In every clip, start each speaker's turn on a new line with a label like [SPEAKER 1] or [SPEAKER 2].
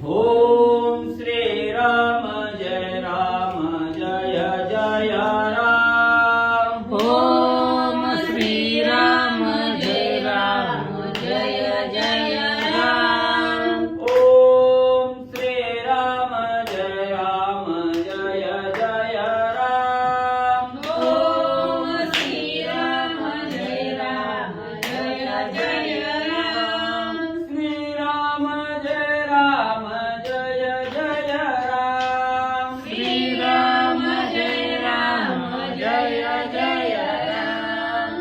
[SPEAKER 1] ओम श्री राम जय जय राम।
[SPEAKER 2] ओम श्री राम जय जय राम।
[SPEAKER 1] ओम श्री राम जय जय राम।
[SPEAKER 2] ओम श्री राम जय जय राम।
[SPEAKER 1] श्री राम जय जय राम।
[SPEAKER 2] श्री राम जय जय राम।
[SPEAKER 1] श्री राम जय जय राम।
[SPEAKER 2] श्री राम जय जय राम।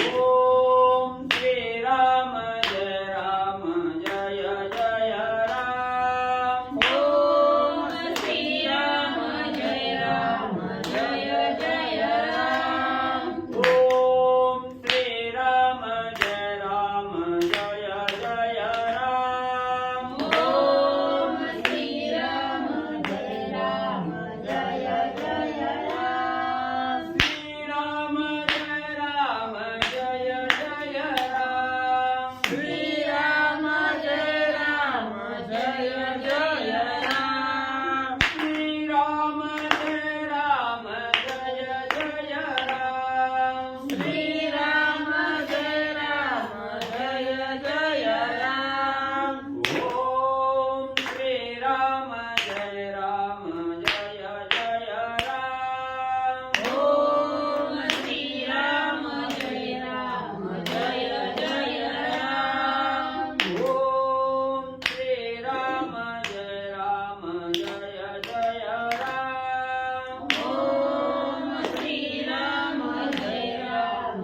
[SPEAKER 1] ओम श्री राम जय जय राम।
[SPEAKER 2] ओम श्री राम जय जय राम।
[SPEAKER 1] ओम श्री राम जय जय राम।
[SPEAKER 2] ओम श्री राम जय जय राम।
[SPEAKER 1] श्री राम जय जय राम।
[SPEAKER 2] श्री राम जय जय राम।
[SPEAKER 1] श्री राम जय जय राम।
[SPEAKER 2] श्री राम जय जय राम।
[SPEAKER 1] ओम श्री राम जय जय राम।
[SPEAKER 2] ओम श्री राम जय जय राम।
[SPEAKER 1] ओम श्री राम जय जय राम।
[SPEAKER 2] ओम श्री राम जय जय राम।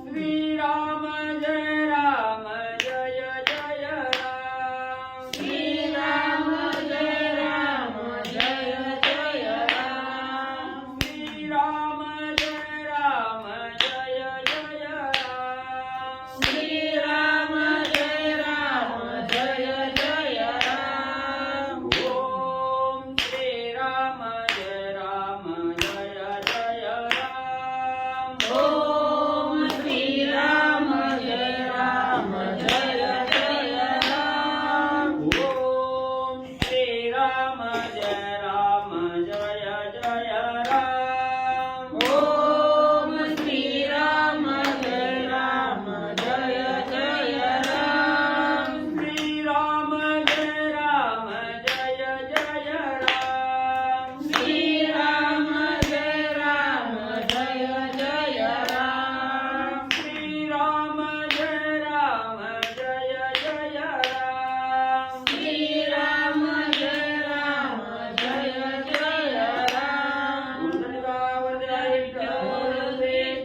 [SPEAKER 1] श्री राम जय जय राम।
[SPEAKER 2] श्री राम जय जय राम।
[SPEAKER 1] श्री राम जय जय राम।
[SPEAKER 2] श्री राम जय जय राम।
[SPEAKER 1] ओम श्री राम जय जय राम।
[SPEAKER 2] ओम श्री राम जय जय राम।
[SPEAKER 1] ओम श्री राम जय जय राम।
[SPEAKER 2] ओम श्री राम जय जय राम।
[SPEAKER 1] श्री राम जय जय राम।
[SPEAKER 2] श्री राम जय जय राम।
[SPEAKER 1] श्री राम जय जय राम।
[SPEAKER 2] श्री राम जय जय राम।
[SPEAKER 1] कुंडलिकावरती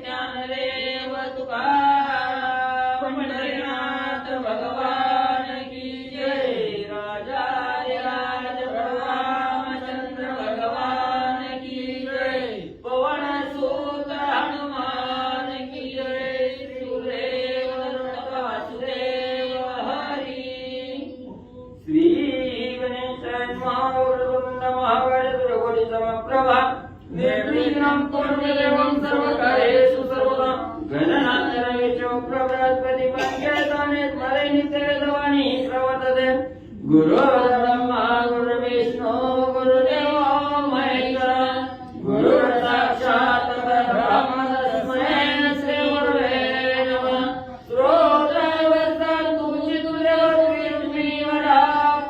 [SPEAKER 2] ज्ञानदेव तुकाराम पंढरीनाथ भगवान की जय। राजाधिराज रामचंद्र भगवान की जय। पवन सुत हनुमान की जय। सुदेव वासुदेव हरी।
[SPEAKER 1] श्री गणेशाय महावरदवंद महागणपती समप्रभा निर्विघ्नं कुरु मे देवं सर्वकार्येषु सर्वदा। गणनाथरेषु प्रबृहस्पति पंचेतानि स्मरे नित्यवेदवाणी प्रवर्तते। गुरुर्ब्रह्मा गुरुर्विष्णु गुरुर्देवो महेश्वरः। गुरुर्साक्षात् परब्रह्म तस्मै श्री गुरवे नमः। श्रोत्रवत्सं तुझितुल्यवद्विष्णुवरा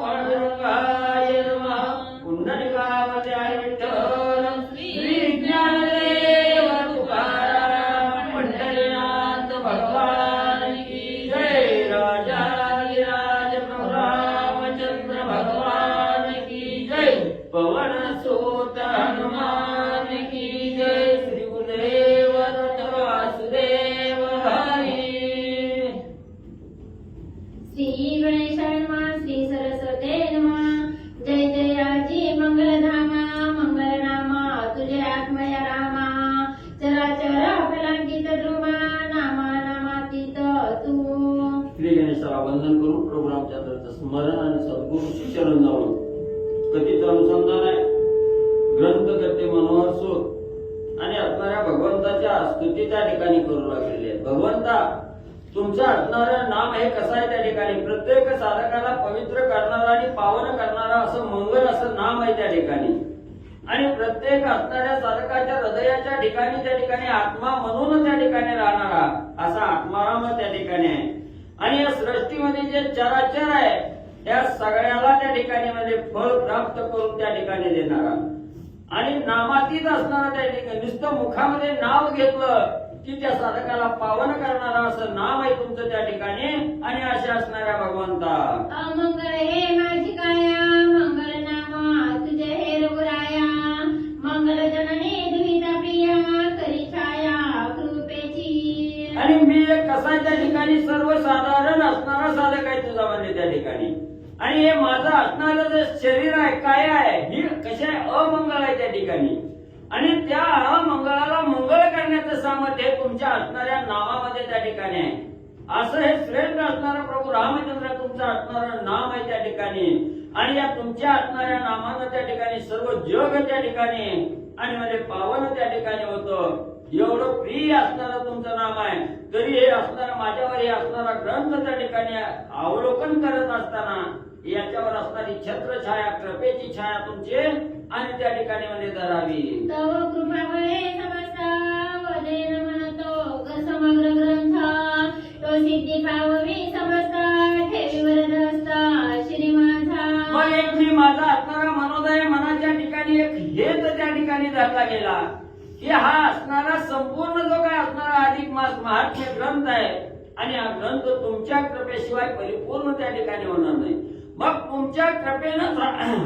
[SPEAKER 1] पांडुरंगाय नमः। कुंडलिकावत्याय विठ्ठल श्री ज्ञानदेव तुकाराम पंढरीनाथ भगवान की जय। राजाधिराज प्रभु रामचंद्र भगवान की जय। पवन सुत हनुमान की जय। श्री गुरुदेव दत्त वासुदेव हरी।
[SPEAKER 3] श्री गणेशाय नमः। श्री सरस्वते नमः। जय जयाजी मंगलधामा मंगलनामा तुझे आत्मया रामा। चराचर फलांकित ध्रुवा नामा नामातीत तू।
[SPEAKER 1] श्री गणेशाला वंदन करून प्रभू रामचंद्राचं स्मरण आणि सद्गुरूची चरण जाऊन
[SPEAKER 2] स्तुतीचं अनुसंधान आहे. ग्रंथकर्ते मनोहर सूत आणि असणाऱ्या भगवंताच्या स्तुती त्या ठिकाणी करू लागलेले आहेत. भगवंता तुमचं असणारं नाम हे कसं आहे त्या ठिकाणी प्रत्येक साधकाला पवित्र करणारा आणि पावन करणारा असं मंगल असं नाम आहे त्या ठिकाणी. आणि प्रत्येक असणाऱ्या साधकाच्या हृदयाच्या ठिकाणी त्या ठिकाणी आत्मा म्हणून त्या ठिकाणी राहणारा असा आत्माराम त्या ठिकाणी आहे. आणि या सृष्टीमध्ये जे चराचर आहे त्या सगळ्याला त्या ठिकाणी म्हणजे फळ प्राप्त करून त्या ठिकाणी देणारा आणि नामातीत असणारा त्या ठिकाणी नुसतं मुखामध्ये नाव घेतलं की त्या साधकाला पावन करणारा असं नाव आहे तुमचं त्या ठिकाणी. आणि अशा असणाऱ्या भगवंता
[SPEAKER 3] अमंगल हे माझी काया मंगल नामा तुझे हे रघुराया मंगल जननी दुहिता प्रिया करी छाया कृपेची.
[SPEAKER 2] आणि मी एक कसा त्या ठिकाणी सर्वसाधारण असणारा साधक आहे तुझा म्हणजे त्या ठिकाणी. आणि हे माझं असणारं जे शरीर आहे काय आहे ही कशा अमंगल आहे त्या ठिकाणी. आणि त्या अमंगळाला मंगळ करण्याचं सामर्थ्य तुमच्या असणाऱ्या नावामध्ये त्या ठिकाणी आहे. असं हे श्रेष्ठ असणारं प्रभू रामचंद्र तुमचं असणारं नाम आहे त्या ठिकाणी. आणि या तुमच्या असणाऱ्या नामानं त्या ठिकाणी सर्व जग त्या ठिकाणी आणि म्हणजे पावन त्या ठिकाणी होतं. एवढं प्रिय असणारं तुमचं नाम आहे तरी हे असणारं माझ्यावर हे असणारा ग्रंथ त्या ठिकाणी अवलोकन करत असताना याच्यावर असणारी छत्र छाया कृपेची छाया तुमची आणि त्या ठिकाणी मध्ये धरावी.
[SPEAKER 3] तव कृपामुळे समस्ता वदेन म्हणतो समग्र ग्रंथ तो सिद्धी पाववी समस्ता ठेवी वरदस्ता श्री माझा.
[SPEAKER 2] मग एक मी माझा असणारा मनोदय मनाच्या ठिकाणी एक हेत त्या ठिकाणी धरला गेला की हा असणारा संपूर्ण जो काय असणारा अधिक मास महात्म्य ग्रंथ आहे आणि हा ग्रंथ तुमच्या कृपेशिवाय परिपूर्ण त्या ठिकाणी होणार नाही. मग तुमच्या कृपेनं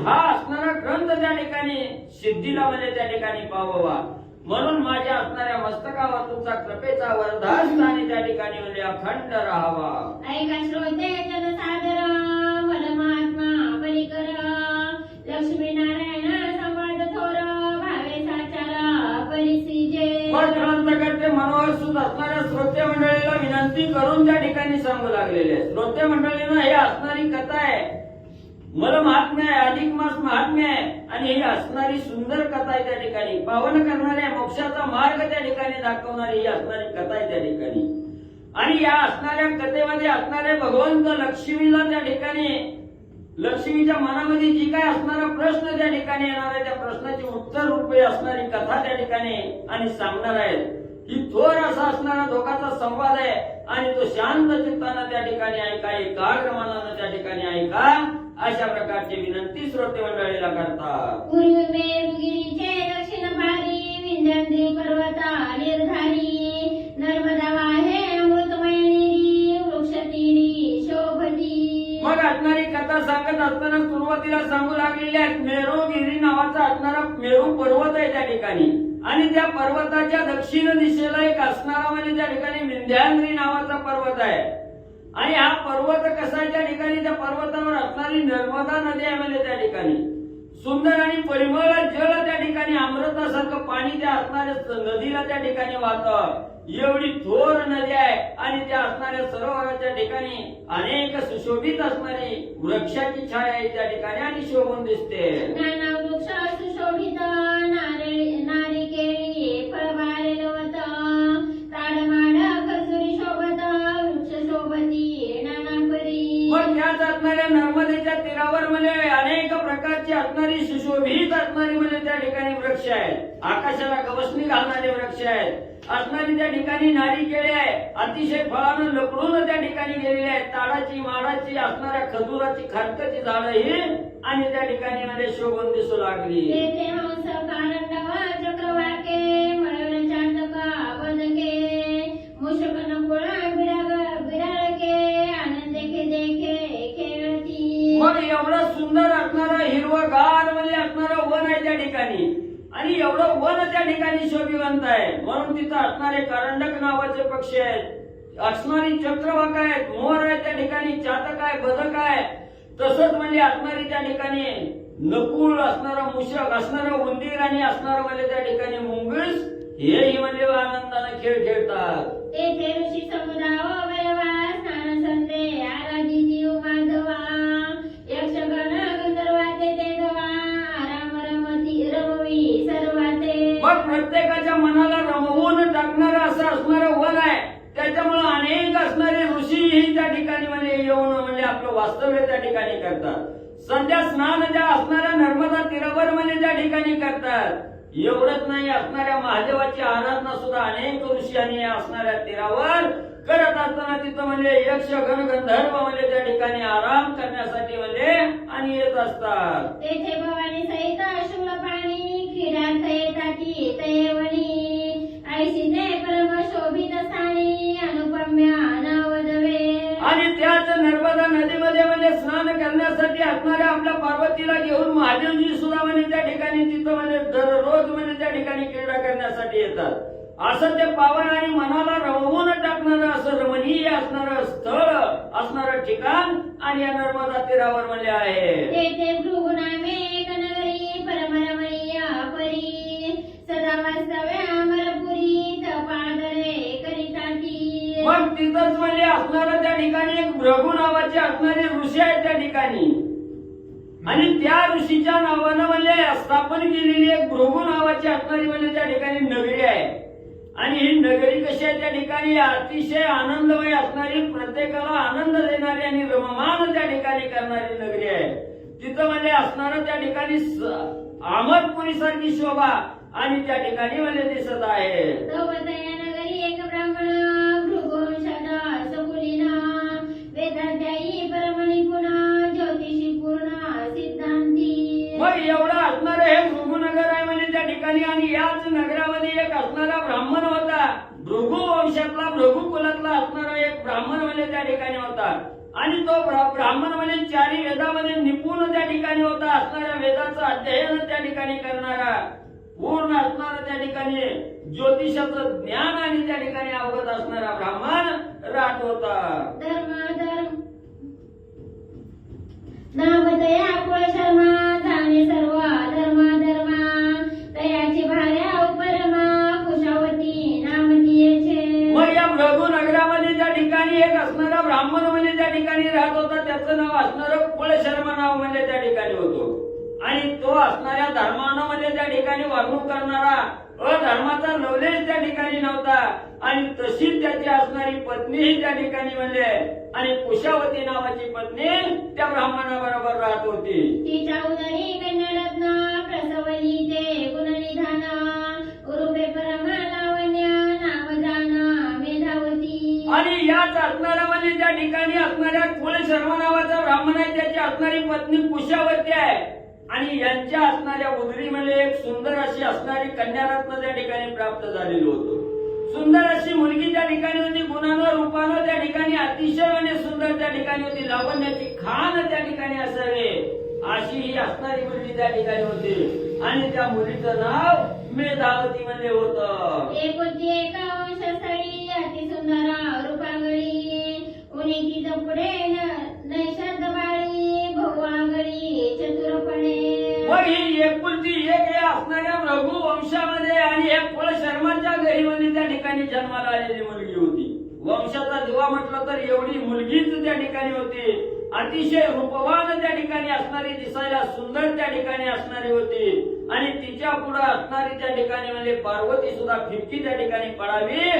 [SPEAKER 2] हा असणारा ग्रंथ त्या ठिकाणी सिद्धीला म्हणजे त्या ठिकाणी पावावा म्हणून माझ्या असणाऱ्या मस्तकावर तुमचा कृपेचा वरदहस्त आणि त्या ठिकाणी म्हणजे अखंड राहावा.
[SPEAKER 3] ऐका श्रोते जन सादर मन महात्मा परिकर लक्ष्मी नारायण संवाद थोर भावे साचारा परिसिजे.
[SPEAKER 2] मग ग्रंथकर्ते मनोहर सूत असणाऱ्या श्रोते मंडळीला विनंती करून त्या ठिकाणी सांगू लागलेले आहे. श्रोते मंडळीनं हे असणारी कथा आहे मला महात्म्य आहे अधिक मास महात्म्य आहे आणि ही असणारी सुंदर कथा आहे त्या ठिकाणी पावन करणाऱ्या मोक्षाचा मार्ग त्या ठिकाणी दाखवणारी ही असणारी कथा आहे त्या ठिकाणी. आणि या असणाऱ्या कथेमध्ये असणारे भगवंत लक्ष्मीला त्या ठिकाणी लक्ष्मीच्या मनामध्ये जी काय असणारा प्रश्न त्या ठिकाणी येणार आहे त्या प्रश्नाची उत्तर रूपे असणारी कथा त्या ठिकाणी आणि सांगणार आहेत. ही थोर असा असणारा दोघांचा संवाद आहे आणि तो शांत चित्तानं त्या ठिकाणी ऐका एकाग्र मनानं त्या ठिकाणी ऐका अशा प्रकारची विनंती श्रोते मंडळीला करतात.
[SPEAKER 3] पूर्वी मेरुगिरीचे दक्षिण पारी विंध्याद्री पर्वता निर्धारी नर्मदा वाहे अमृतमय निरी वृक्षतीरी शोभती.
[SPEAKER 2] मग असणारी कथा सांगत असताना सुरुवातीला सांगू लागलेली आहे मेरुगिरी नावाचा असणारा मेरू पर्वत आहे त्या ठिकाणी आणि त्या पर्वताच्या दक्षिण दिशेला एक असणारा म्हणजे त्या ठिकाणी विंध्याद्री नावाचा पर्वत आहे. आणि हा पर्वत कसा आहे त्या ठिकाणी त्या पर्वतावर असणारी नर्मदा नदी आहे म्हणजे त्या ठिकाणी सुंदर आणि परिमळ जल त्या ठिकाणी अमृतासारखं पाणी त्या असणाऱ्या नदीला त्या ठिकाणी वाहतं. एवढी थोर नदी आहे आणि त्या असणाऱ्या सरोवराच्या ठिकाणी अनेक सुशोभित असणारी वृक्षाची छाया आहे त्या ठिकाणी आणि शोभून दिसते.
[SPEAKER 3] नाना वृक्ष सुशोभित नारिकेळी फळबारे गवत ताडमाड खजुरी शोभत वृक्ष शोभती नाना परी.
[SPEAKER 2] मग त्याच असणाऱ्या नर्मदेच्या तीरावर म्हणजे अनेक प्रकारची असणारी सुशोभित असणारी म्हणजे त्या ठिकाणी वृक्ष आहेत. आकाशाला गवसणी घालणारे वृक्ष आहेत. असणारी त्या ठिकाणी नारिकेळे आहे अतिशय फळानं लपडून त्या ठिकाणी गेलेली आहेत. ताडाची माडाची असणाऱ्या खजुराची खारकाची झाडं ही आणि त्या ठिकाणी मध्ये शोभून दिसू लागली.
[SPEAKER 3] तेथे हंस कारंडव चक्रवाके मळवण चांदका बदके मुशक नकुळा बिडाळके आनंद देखे खेळती.
[SPEAKER 2] मग एवढं सुंदर असणारं हिरवगार म्हणजे असणारं वन आहे त्या ठिकाणी आणि एवढं वन त्या ठिकाणी शोभिवंत आहे म्हणून तिथं असणारे करंडक नावाचे पक्षी आहेत असणारी चक्रवाक आहेत मोर आहे त्या ठिकाणी चातक आहे बदक आहे तसंच म्हणजे असणारी त्या ठिकाणी नकुळ असणारा मुशक असणारं उंदीर आणि असणारं म्हणजे त्या ठिकाणी मुंगस हेही म्हणजे आनंदाने खेळ खेळतात.
[SPEAKER 3] तेथे ऋषी समुदाय वैरवा स्नान संते आराधी जीव माधवा यक्षगण गंधर्वा ते देवा
[SPEAKER 2] मग प्रत्येकाच्या मनाला रमवून टाकणारं असं असणारं वन आहे. त्याच्यामुळे अनेक असणारे ऋषीही त्या ठिकाणी म्हणजे येऊन म्हणजे आपलं वास्तव्य त्या ठिकाणी करतात. संध्या स्नान ज्या असणाऱ्या नर्मदा तीरावर म्हणजे त्या ठिकाणी करतात. एवढंच नाही, असणाऱ्या महादेवाची आराधना सुद्धा अनेक ऋषी आणि असणाऱ्या तीरावर करत असताना तिथं म्हणजे यक्ष गण गंधर्व म्हणजे त्या ठिकाणी आराम करण्यासाठी म्हणजे आणि येत असतात.
[SPEAKER 3] तेथे भवानी सहित शुक्ल पाणी क्रीडार्थ येताती तयवनी ऐशी ते परम शोभित स्थानी अनुपम्य नवदवे.
[SPEAKER 2] आणि त्याच नर्मदा नदीमध्ये म्हणजे स्नान करण्यासाठी असणाऱ्या आपल्या पार्वतीला घेऊन महादेवजी सुद्धा म्हणजे त्या ठिकाणी तिथं म्हणजे दररोज म्हणजे त्या ठिकाणी क्रीडा करण्यासाठी येतात. असं ते पावन आणि मनाला रमवून टाकणारं असं रमणीय असणारं स्थळ असणारं ठिकाण आणि या नर्मदा तीरावर म्हणजे आहे.
[SPEAKER 3] तेथे भृगुनामे कनगरी परमरमणीय परी सदा वास्तव्य अमरपुरी तपादरे करिताती.
[SPEAKER 2] मग तिथंच म्हणजे असणारं त्या ठिकाणी एक भृगु नावाचे असणारे ऋषी आहेत त्या ठिकाणी. आणि त्या ऋषीच्या नावानं म्हणजे स्थापन केलेली एक भृगु नावाची असणारी म्हणजे त्या ठिकाणी नगरी आहे. आणि ही नगरी कशी आहे त्या ठिकाणी अतिशय आनंदमय असणारी, प्रत्येकाला आनंद देणारी आणि रममान त्या ठिकाणी करणारी नगरी आहे. तिथं म्हणजे असणारं त्या ठिकाणी अमरपुरी सारखी शोभा आणि त्या ठिकाणी म्हणजे दिसत आहे.
[SPEAKER 3] तवतया नगरी एक ब्राह्मण भृगुवंशजा सकुलिना वेदाध्यायी परमनिपुण ज्योतिषी पूर्ण सिद्धांती.
[SPEAKER 2] मग एवढं असणारं हे भृगुनगर आहे म्हणजे त्या ठिकाणी. आणि याच नगरामध्ये एक असणारा ब्राह्मण होता. भृगु वंशातला भृगु कुलातला असणारा एक ब्राह्मण म्हणजे त्या ठिकाणी होता. आणि तो ब्राह्मण म्हणजे चारी वेदामध्ये निपुण त्या ठिकाणी होता. असणाऱ्या वेदाचं अध्ययन त्या ठिकाणी करणारा, पूर्ण असणारा त्या ठिकाणी ज्योतिषाचं ज्ञान आणि त्या ठिकाणी अवगत असणारा ब्राह्मण राहत होता.
[SPEAKER 3] धर्म धर्म नामदया कुळ शर्मा जाणे सर्व धर्म धर्मा तयाची भार्या उपरमा कुशावती नामतीयेचे.
[SPEAKER 2] मग या भृगु नगरामध्ये त्या ठिकाणी एक असणारा ब्राह्मण म्हणजे त्या ठिकाणी राहत होता. त्याचं नाव असणारं कुळ शर्मा नाव म्हणजे त्या ठिकाणी होतो. आणि तो असणाऱ्या धर्मानं म्हणजे त्या ठिकाणी वागणूक करणारा, अधर्माचा लवलेश त्या ठिकाणी नव्हता. आणि तशीच त्याची असणारी पत्नीही त्या ठिकाणी म्हणजे आणि कुशावती नावाची पत्नी त्या ब्राह्मणाबरोबर राहत होती.
[SPEAKER 3] तिच्या उदरी कन्यारत्न प्रसवली ते गुणनिधान रूपे परमा लावण्य नामदान मेधावती.
[SPEAKER 2] आणि याच असणारा म्हणजे त्या ठिकाणी असणाऱ्या कुळ शर्मा नावाचा ब्राह्मण आहे. त्याची असणारी पत्नी कुशावती आहे. आणि यांच्या असणाऱ्या उदरी म्हणजे एक सुंदर अशी असणारी कन्यारत्न त्या ठिकाणी प्राप्त झालेलं होतं. सुंदर अशी मुलगी त्या ठिकाणी होती. गुणानं रूपानं त्या ठिकाणी अतिशय म्हणजे सुंदर त्या ठिकाणी होती. लावण्याची खान त्या ठिकाणी असावे अशी ही असणारी मुलगी त्या ठिकाणी होती. आणि त्या मुलीचं नाव मेधावती म्हणजे होतं.
[SPEAKER 3] एकोती एका वंशस्थळी अति सुंदर रूपागळी उनिकी जपुडे नैषध बाळी भोवागळी चतुरपणे.
[SPEAKER 2] मग ही एकुलती एक या असणाऱ्या भृगु वंशामध्ये आणि हे कुळ शर्माच्या घरीमध्ये त्या ठिकाणी जन्माला आलेली मुलगी होती. वंशाचा दिवा म्हटलं तर एवढी मुलगीच त्या ठिकाणी होती. अतिशय रूपवान त्या ठिकाणी असणारी, दिसायला सुंदर त्या ठिकाणी असणारी होती. आणि तिच्या पुढे असणारी त्या ठिकाणी म्हणजे पार्वती सुद्धा फिक्की त्या ठिकाणी पडावी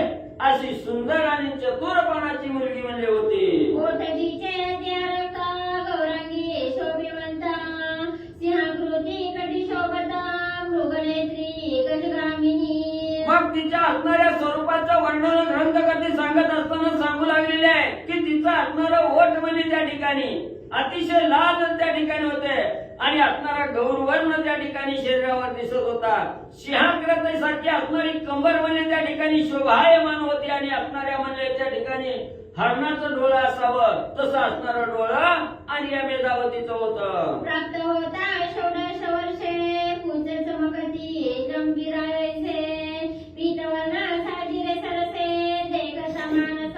[SPEAKER 2] अशी सुंदर आणि चतुरपणाची मुलगी म्हणजे होती.
[SPEAKER 3] ओठजीचे रक्त गौरांगी शोभिवंता सिंहाकृती कटी शोभता मृगनेत्री गजग्रामिनी.
[SPEAKER 2] मग तिच्या असणाऱ्या स्वरूपाचं वर्णन ग्रंथकर्ते सांगत असताना सांगू लागलेले आहे की तिचं असणारं ओठ म्हणजे त्या ठिकाणी अतिशय लाल त्या ठिकाणी होते. आणि असणारा गौरवर्ण त्या ठिकाणी शरीरावर दिसत होता. सिंहाकृतीसारखी असणारी कंबर म्हणजे त्या ठिकाणी शोभायमान होती. आणि असणाऱ्या म्हणजे त्या ठिकाणी हरणाचं डोळं असावं तसं असणारं डोळं आणि या मेधावतीचं होतं.
[SPEAKER 3] प्राप्त होता षोडश वर्षे कुंज चमकती जंबिरायसे पीतवर्ण साजिरे सरसे देखता मानस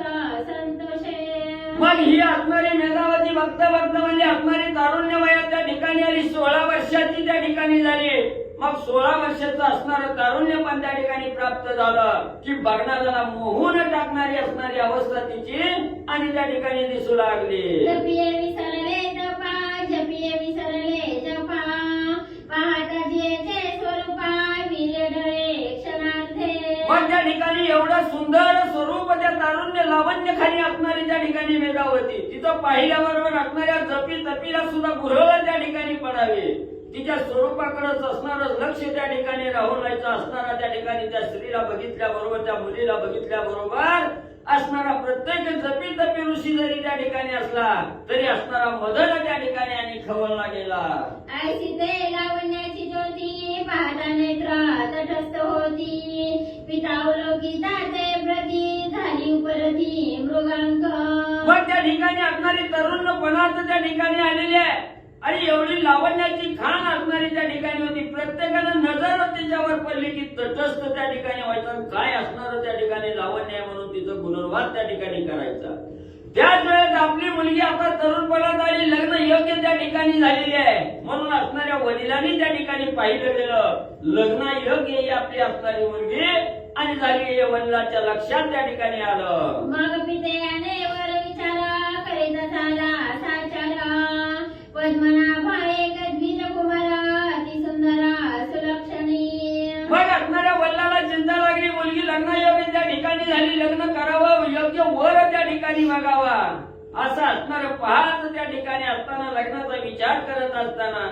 [SPEAKER 3] संतोषे.
[SPEAKER 2] मग ही असणारी मेधावती बघता बघता म्हणजे असणारी तारुण्य वयात त्या ठिकाणी आली. 16 वर्षाची त्या ठिकाणी झाली. मग 16 वर्षाचं असणारं तारुण्य पण त्या ठिकाणी प्राप्त झालं की बघणाऱ्याला मोहून टाकणारी असणारी अवस्था तिची आणि त्या ठिकाणी दिसू लागली.
[SPEAKER 3] जपिये विसरले जपा जपिये विसरले जपा पाहता जे स्वरूपा वीर्य डळे
[SPEAKER 2] एवढं सुंदर स्वरूप त्या तारुण्य लावण्य खाली असणारी त्या ठिकाणी वेदावती, तिथं पाहिल्याबरोबर असणाऱ्या जपी तपीला सुद्धा गुरवलं त्या ठिकाणी पडावे, तिच्या स्वरूपाकडेच असणारं लक्ष त्या ठिकाणी राहून राहायचं असणारा त्या ठिकाणी त्या स्त्रीला बघितल्याबरोबर त्या मुलीला बघितल्याबरोबर असणारा प्रत्येक जपी तपी ऋषी जरी त्या ठिकाणी असला तरी असणारा मदन त्या ठिकाणी आणि खवळला गेला.
[SPEAKER 3] ऐसी ते लावण्याची ज्योती पाहता नेत्र तटस्थ होती, पितावलोकिता ते प्रती झाली उपरती मृगांक.
[SPEAKER 2] मग त्या ठिकाणी असणारी तरुणपणात त्या ठिकाणी आलेली आहे आणि एवढी लावण्याची खाण असणारी त्या ठिकाणी होती. प्रत्येकानं नजर त्याच्यावर पडली की तटस्थ त्या ठिकाणी व्हायचं, काय असणार त्या ठिकाणी लावण्य आहे म्हणून तिचं गुणवाद त्या ठिकाणी करायचा. त्याच वेळेस आपली मुलगी आता तरुणपणात आली, लग्न योग्य त्या ठिकाणी झालेली आहे म्हणून असणाऱ्या वडिलांनी त्या ठिकाणी पाहिलं गेलं, लग्न योग्य ही आपली असणारी मुलगी आणि झाली वडिलांच्या लक्षात त्या ठिकाणी आलं.
[SPEAKER 3] मग पित्याने वर विचार करीत झाला साचारा, पद्मनाभा एक द्विज कुमारा अति सुंदरा सुलक्षणी.
[SPEAKER 2] मग असणाऱ्या वडिलाला चिंता लागली, मुलगी लग्नायोग्य त्या ठिकाणी झाली, लग्न करावं, योग्य वर त्या ठिकाणी बघावा असं असणार पाहत त्या ठिकाणी असताना, लग्नाचा विचार करत असताना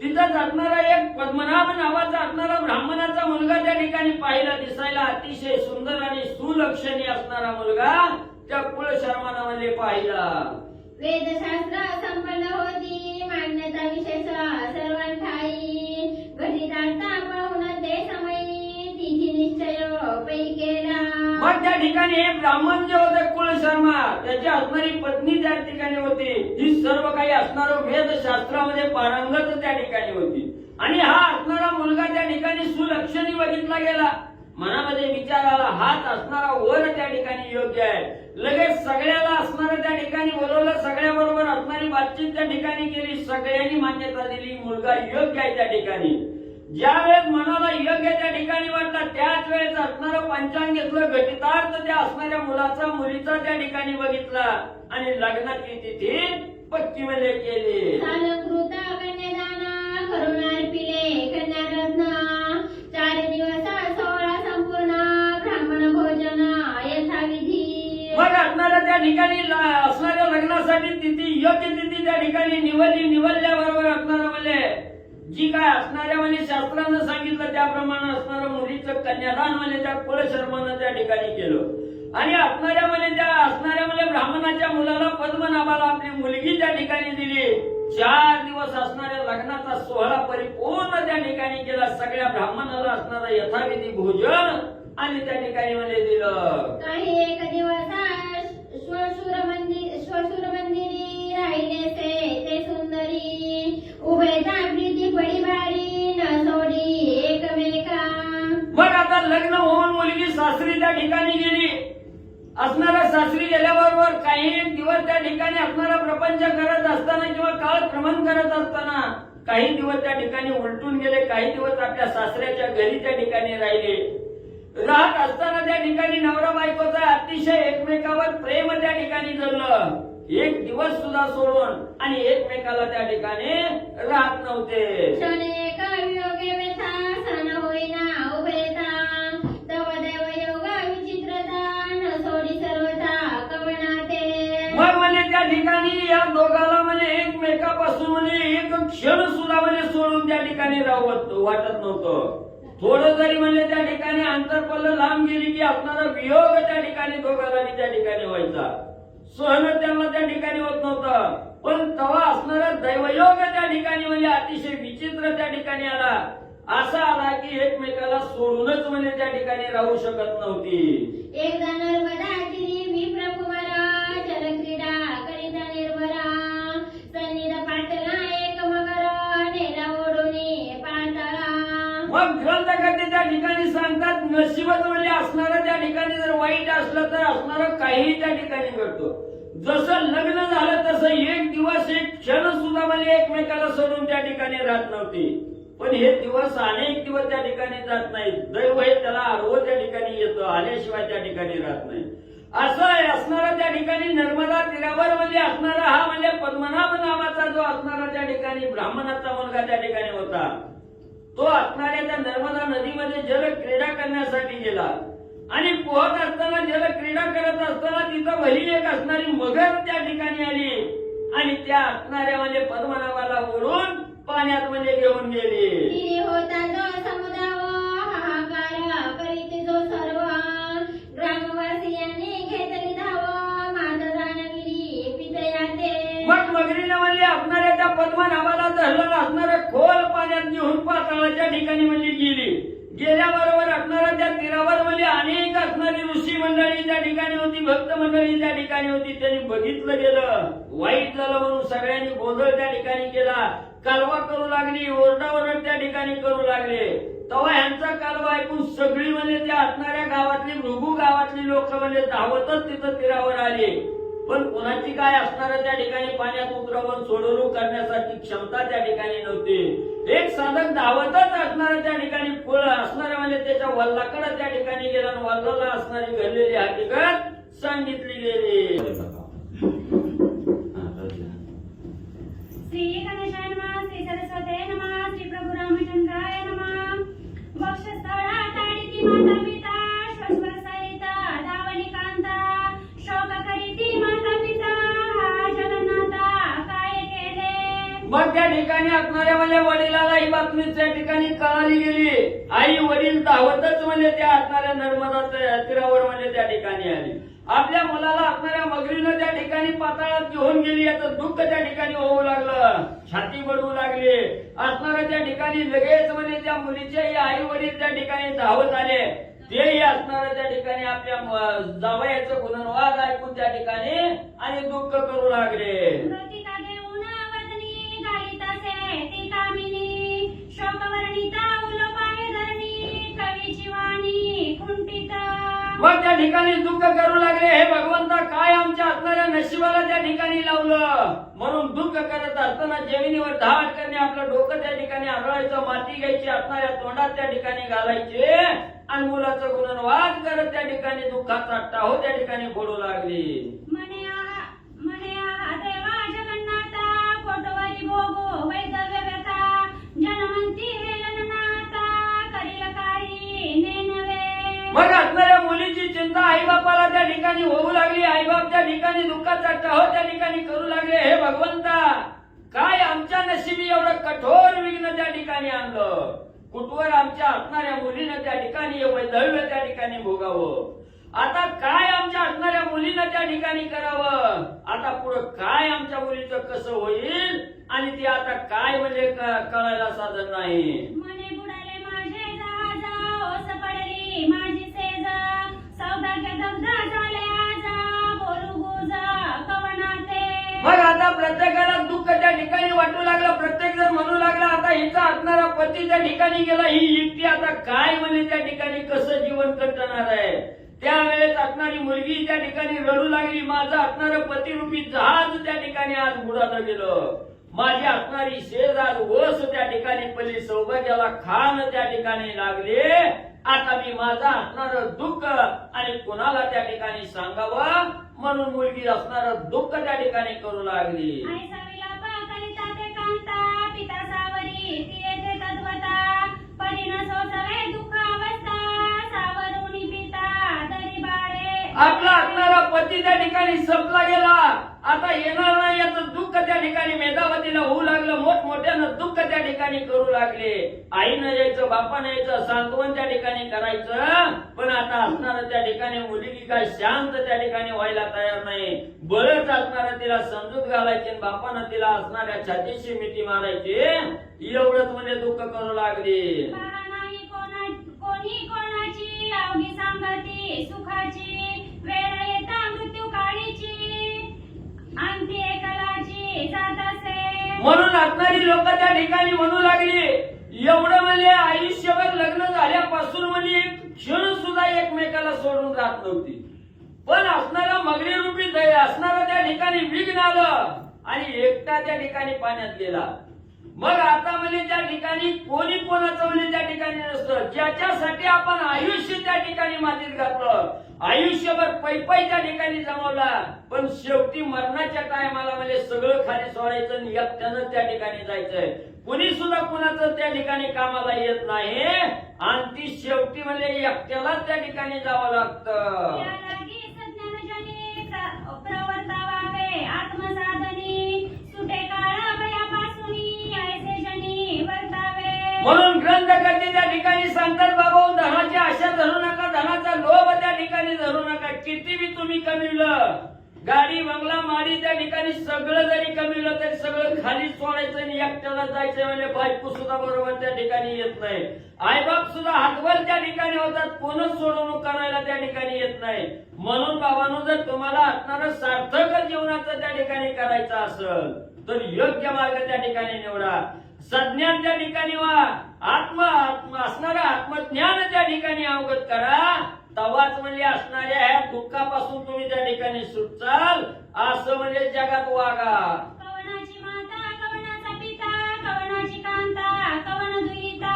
[SPEAKER 2] तिथंच असणारा एक पद्मनाभ नावाचा असणारा ब्राह्मणाचा मुलगा त्या ठिकाणी पाहिला, दिसायला अतिशय सुंदर आणि सुलक्षणी असणारा मुलगा त्या कुळशर्मानामध्ये पाहिला.
[SPEAKER 3] वेदशास्त्र संपन्न होती मान्यता विशेष सर्वांठाई, घटितार्था पाहून ते समयी तिथी निश्चय पै केला.
[SPEAKER 2] मग त्या ठिकाणी एक ब्राह्मण जे होते कुळशर्मा, त्याची असणारी पत्नी त्या ठिकाणी होती, ही सर्व काही असणारं वेदशास्त्रामध्ये पारंगत त्या ठिकाणी होती आणि हा असणारा मुलगा त्या ठिकाणी सुलक्षणी बघितला गेला. मनामध्ये विचार आला, हात असणारा वर त्या ठिकाणी योग्य आहे. लगेच सगळ्याला असणारं त्या ठिकाणी बोलवलं, सगळ्या बरोबर असणारी बातचीत त्या ठिकाणी केली, सगळ्यांनी मान्यता दिली, मुलगा योग्य आहे त्या ठिकाणी. ज्या वेळेस मनाला योग्य त्या ठिकाणी वाटला त्याच वेळेस असणारं पंचांग घेतलं, घटितार्थ त्या असणाऱ्या मुलाचा मुलीचा त्या ठिकाणी बघितला आणि लग्नाची तिथी पक्की मध्ये केली.
[SPEAKER 3] कालकृत कन्यादान करून अर्पिले कन्यारत्न, 4 दिवस 16 संपूर्ण ब्राह्मण भोजन यथाविधी.
[SPEAKER 2] मग असणाऱ्या त्या ठिकाणी असणाऱ्या लग्नासाठी तिथी योग्य तिथी त्या ठिकाणी निवडल्याबरोबर असणारं म्हणजे जी काय असणाऱ्या म्हणजे शास्त्रानं सांगितलं त्याप्रमाणे असणारं मुलीचं कन्यादान म्हणजे त्या कुळशर्मानं त्या ठिकाणी केलं आणि असणाऱ्या म्हणजे ब्राह्मणाच्या मुलाला पद्मनाभाला आपली मुलगी त्या ठिकाणी दिली. 4 दिवस असणाऱ्या लग्नाचा सोहळा परिपूर्ण त्या ठिकाणी केला, सगळ्या ब्राह्मणाला असणारं यथाविधी भोजन आणि त्या ठिकाणी मध्ये दिलं.
[SPEAKER 3] काही एक दिवस श्वशूर मंदिरी राहिले ते सुंदरी, उभयता प्रीती पडी भारी न सोडी एकमेका.
[SPEAKER 2] मग आता लग्न होऊन मुलगी सासरी त्या ठिकाणी गेली. असणारा सासरी गेल्याबरोबर काही एक दिवस त्या ठिकाणी असणारा प्रपंच करत असताना किंवा काळ भ्रमण करत असताना काही दिवस त्या ठिकाणी उलटून गेले, काही दिवस आपल्या सासऱ्याच्या घरी त्या ठिकाणी राहिले. राहत असताना त्या ठिकाणी नवरा बायकोचा अतिशय एकमेकावर प्रेम त्या ठिकाणी जमलं. एक दिवस सुद्धा सोडून आणि एकमेकाला त्या ठिकाणी राहत नव्हते.
[SPEAKER 3] क्षणेक वियोगे व्यथा सण होईना उभयता, तव देव योगा विचित्रता न सोडी सर्वथा कवनाते.
[SPEAKER 2] मग म्हणजे त्या ठिकाणी या दोघाला म्हणजे एकमेकापासून म्हणजे एक क्षण सुद्धा म्हणजे सोडून त्या ठिकाणी राहत वाटत नव्हतं. थोडं जरी म्हणजे त्या ठिकाणी अंतर पडलं, लांब गेली की असणारा वियोग त्या ठिकाणी दोघाला त्या ठिकाणी व्हायचा. सहन त्यांना त्या ठिकाणी होत नव्हतं. पण तेव्हा असणारा दैवयोग त्या ठिकाणी म्हणजे अतिशय विचित्र त्या ठिकाणी आला. असा आला की एकमेकाला सोडूनच म्हणजे त्या ठिकाणी राहू शकत नव्हती.
[SPEAKER 3] एकदा नर्मदा तीरी विप्रकुमारा, जलक्रीडा करिता निर्भरा, सन्निध पाटला एक मगर नेला ओढून पाताळा.
[SPEAKER 2] मग ग्रंथकर्ते त्या ठिकाणी सांगतात, नशिबच म्हणजे असणारं त्या ठिकाणी जर वाईट असलं तर असणारं काहीही त्या ठिकाणी घडतं. जसं लग्न झालं तसं एक दिवस एक क्षण सुद्धा म्हणजे एकमेकाला सोडून त्या ठिकाणी राहत नव्हती. पण हे दिवस अनेक दिवस त्या ठिकाणी जात नाहीत. दैव हे त्याला आडवं त्या ठिकाणी येतं, आल्याशिवाय त्या ठिकाणी राहत नाही. असं असणारा त्या ठिकाणी नर्मदा तीरावर म्हणजे असणारा हा म्हणजे पद्मनाभ नावाचा जो असणारा त्या ठिकाणी ब्राह्मणाचा मुलगा त्या ठिकाणी होता, तो असणाऱ्या त्या नर्मदा नदीमध्ये जल क्रीडा करण्यासाठी गेला. आणि पोहत असताना जल क्रीडा करत असताना तिथं भली एक असणारी मगर त्या ठिकाणी आली आणि त्या असणाऱ्या म्हणजे पद्मनाभाला ओढून पाण्यात म्हणजे घेऊन गेली.
[SPEAKER 3] तिने होता जो समुद्राव हाहाकार करीत जो सर्व ग्रामवासियांनी घेतली धाव मात जाणविली पितयाते.
[SPEAKER 2] मग मगरीने म्हणली असणाऱ्या त्या पद्मनाभाला धरलं असणाऱ्या खोल पाण्यात घेऊन पाताळाच्या ठिकाणी म्हणजे गेली. गेल्याबरोबर असणाऱ्या त्या तीरावर म्हणजे अनेक असणारी ऋषी मंडळी त्या ठिकाणी होती, भक्त मंडळी त्या ठिकाणी होती. त्यांनी बघितलं गेलं, वाईट झालं म्हणून सगळ्यांनी गोंधळ त्या ठिकाणी केला, कालवा करू लागली, ओरडाओरड त्या ठिकाणी करू लागले. तेव्हा ह्यांचा कालवा ऐकून सगळी म्हणजे त्या असणाऱ्या गावातली मृगू गावातली लोक म्हणजे धावतच तिथं तीरावर आली. पण कोणाची काय असणाऱ्या त्या ठिकाणी पाण्यात उतरवून सोडवणूक करण्यासाठी क्षमता त्या ठिकाणी नव्हती. एक साधक धावतच असणाऱ्या त्या ठिकाणी फुल असणाऱ्या म्हणजे त्याच्या वल्लाकडे त्या ठिकाणी गेला आणि वल्लाला असणारी घडलेली हकीकत सांगितली गेली.
[SPEAKER 3] श्री गणेशाय नमः, श्री सरस्वते नमः, श्री प्रभु रामचंद्राय नमः. वक्षस्थळा ताडिती माता पिता श्वश्वर सहित धावणी कांता शोक करीती माता पिता हा जगन्नाथा काय केले.
[SPEAKER 2] मग त्या ठिकाणी असणाऱ्या म्हणजे वडिलाला ही बातमी त्या ठिकाणी कळाली गेली. आई वडील धावतच म्हणजे त्या असणाऱ्या नर्मदा तीरावर म्हणजे त्या ठिकाणी आली. आपल्या मुलाला असणाऱ्या मगरीनं त्या ठिकाणी पाताळात घेऊन गेली याचं दुःख त्या ठिकाणी होऊ लागलं, छाती बडवू लागले. असणाऱ्या त्या ठिकाणी लगेच म्हणजे त्या मुलीचे आई वडील त्या ठिकाणी धावत आले. तेही असणाऱ्या त्या ठिकाणी आपल्या जावयाचं गुणवाद ऐकून त्या ठिकाणी आणि दुःख करू लागले.
[SPEAKER 3] मृतिका देऊन वदनी घालीत असे ती कामिनी शोकवर्णिता उलोपाय धरणी कवीची वाणी कुंठित.
[SPEAKER 2] मग त्या ठिकाणी दुःख करू लागले, हे भगवंता काय आमच्या असणाऱ्या नशिबाला त्या ठिकाणी लावलं. म्हणून दुःख करत असताना जमिनीवर धाड करणे, आपलं डोकं त्या ठिकाणी आदळायचं, माती घ्यायची, असणाऱ्या तोंडात त्या ठिकाणी घालायचे आणि मुलाचं गुणवाद करत त्या ठिकाणी दुःखाचा टाहो त्या ठिकाणी फोडू लागली.
[SPEAKER 3] मने आहा देवा जगन्नाथा कोटवरी भोगो वैदव्य व्यथा जनमंती हेलननाथा करील काही नेनवे.
[SPEAKER 2] मग असणाऱ्या मुलीची चिंता आई बापाला त्या ठिकाणी होऊ लागली. आईबाप त्या ठिकाणी दुःखाचा टाहो त्या ठिकाणी करू लागले, हे भगवंता काय आमच्या नशिबी एवढं कठोर विघ्न त्या ठिकाणी आणलं. कुठवर आमच्या असणाऱ्या मुलीनं त्या ठिकाणी वैधव्य त्या ठिकाणी भोगावं. आता काय आमच्या असणाऱ्या मुलीनं त्या ठिकाणी करावं. आता पुढं काय आमच्या मुलीचं कसं होईल आणि ती आता काय म्हणजे कळायला साधन नाही.
[SPEAKER 3] मने बुडाले माझे जहाज ओस पडली माझी सेज सौभाग्य दग्ध झाले आज बोलू गुज कवनाते.
[SPEAKER 2] मग आता प्रत्येकाला दुःख त्या ठिकाणी वाटू लागलं. प्रत्येक जण म्हणू लागला आता हिचा असणारा पती त्या ठिकाणी गेला, ही एकटी आता काय म्हणजे त्या ठिकाणी कसं जीवन कटणार आहे. त्यावेळेस असणारी मुलगी त्या ठिकाणी रडू लागली, माझं असणारं पतिरूपी जहाज त्या ठिकाणी आज बुडालं गेलं. माझी असणारी शेज आज ओस त्या ठिकाणी पडली, सौभाग्याला खान त्या ठिकाणी लागले. आता मी माझं असणारं दुःख आणि कोणाला त्या ठिकाणी सांगावं म्हणून मुलगी असणारं दुःख त्या ठिकाणी करू लागली.
[SPEAKER 3] आई साविलाप करिता ते कांता पिता सावरी ती येते तद्वता परिण सोसवे दुःख अवस्था सावरुणी पिता दरी बाळे.
[SPEAKER 2] आपला असणारा पती त्या ठिकाणी संपला गेला, आता येणार नाही याचं दुःख त्या ठिकाणी मेधावतीला होऊ लागलं. मोठमोठ्यानं दुःख त्या ठिकाणी करू लागले. आईनं यायचं, बापानं यायचं, सांत्वन त्या ठिकाणी करायचं, पण आता असणारं त्या ठिकाणी मुलगी काय शांत त्या ठिकाणी व्हायला तयार नाही. बळच असणारं तिला समजूत घालायची आणि बापानं तिला असणाऱ्या छातीशी मिठी मारायची. एवढंच म्हणजे दुःख करू लागली.
[SPEAKER 3] पहा नाही कोणी कोणाची अवघी सांगती सुखाची वेळ येता मृत्यू काळीची अंती एकलाची जात असे.
[SPEAKER 2] म्हणून असणारी लोक त्या ठिकाणी म्हणू लागली, एवढं म्हणजे आयुष्यभर लग्न झाल्यापासून म्हणजे एक क्षण सुद्धा एकमेकाला सोडून राहत नव्हती. पण असणारा मगरी रूपी असणारा त्या ठिकाणी विघ्न आलं आणि एकटा त्या ठिकाणी पाण्यात गेला. मग आता म्हणजे त्या ठिकाणी कोणी कोणाचं म्हणजे त्या ठिकाणी नसतं. ज्याच्यासाठी आपण आयुष्य त्या ठिकाणी मातीत घातलं, आयुष्यभर पैपै त्या ठिकाणी जमवला, पण शेवटी मरणाच्या टायमाला म्हणजे सगळं खाली सोडायचं आणि एकट्यानं त्या ठिकाणी जायचंय. कुणी सुद्धा कुणाचं त्या ठिकाणी कामाला येत नाही आणि ती शेवटी म्हणजे एकट्यालाच त्या ठिकाणी जावं लागतं.
[SPEAKER 3] यालागी सज्ञानजनी प्रवर्तावावे आत्मसाधनी सुटे काळा भयापासूनी ऐसे जनी वर्तावे.
[SPEAKER 2] म्हणून ग्रंथकर्ते त्या ठिकाणी सांगतात, बाबा धनाची आशा धरू नका, धनाचा लोभ त्या ठिकाणी धरू नका. किती बी तुम्ही कमिवलं, गाडी बंगला माडी त्या ठिकाणी सगळं जरी कमिवलं तरी सगळं खाली सोडायचं आणि एकट्याला जायचं. म्हणजे बायको सुद्धा बरोबर त्या ठिकाणी येत नाही, आईबाप सुद्धा हातवर त्या ठिकाणी होतात, कोणच सोडवणूक करायला त्या ठिकाणी येत नाही. म्हणून बाबांनो, जर तुम्हाला असणारं सार्थक जीवनाचं त्या ठिकाणी करायचं असेल तर योग्य मार्ग त्या ठिकाणी निवडा. सज्ञान त्या ठिकाणी व्हा, असणारं आत्मज्ञान त्या ठिकाणी अवगत करा. तवाच म्हणजे असणाऱ्या ह्या दुःखापासून तुम्ही त्या ठिकाणी सुटचाल. असं म्हणजे जगात वागा.
[SPEAKER 3] कवनाची माता कवनाचा पिता कवनाची कांता कवन दुहिता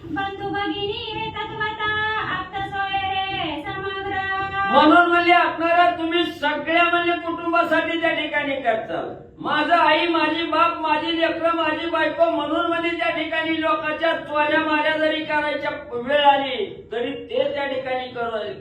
[SPEAKER 3] बंधू भगिनी रे तत्वता आप्त सोयरे समग्र.
[SPEAKER 2] म्हणून म्हणजे असणाऱ्या तुम्ही सगळ्या म्हणजे कुटुंबासाठी त्या ठिकाणी करताल. माझं आई, माझी बाप, माझी लेकरं, माझी बायको म्हणून म्हणजे त्या ठिकाणी लोकांच्या चोऱ्या माऱ्या जरी करायच्या वेळ आली तरी ते त्या ठिकाणी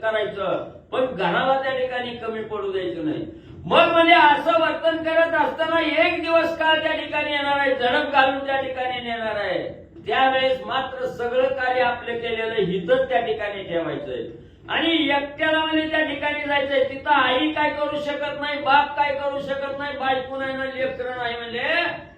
[SPEAKER 2] करायचं, पण घराला त्या ठिकाणी कमी पडू द्यायचं नाही. मग म्हणजे असं वर्तन करत असताना एक दिवस काळ त्या ठिकाणी येणार आहे, झडप घालून त्या ठिकाणी नेणार आहे. त्यावेळेस मात्र सगळं कार्य आपलं केलेलं हितच त्या ठिकाणी ठेवायचंय आणि एकट्याला म्हणजे त्या ठिकाणी जायचंय. तिथं आई काय करू शकत नाही, बाप काय करू शकत नाही, बायको नाही ना लेकरं नाही. म्हणजे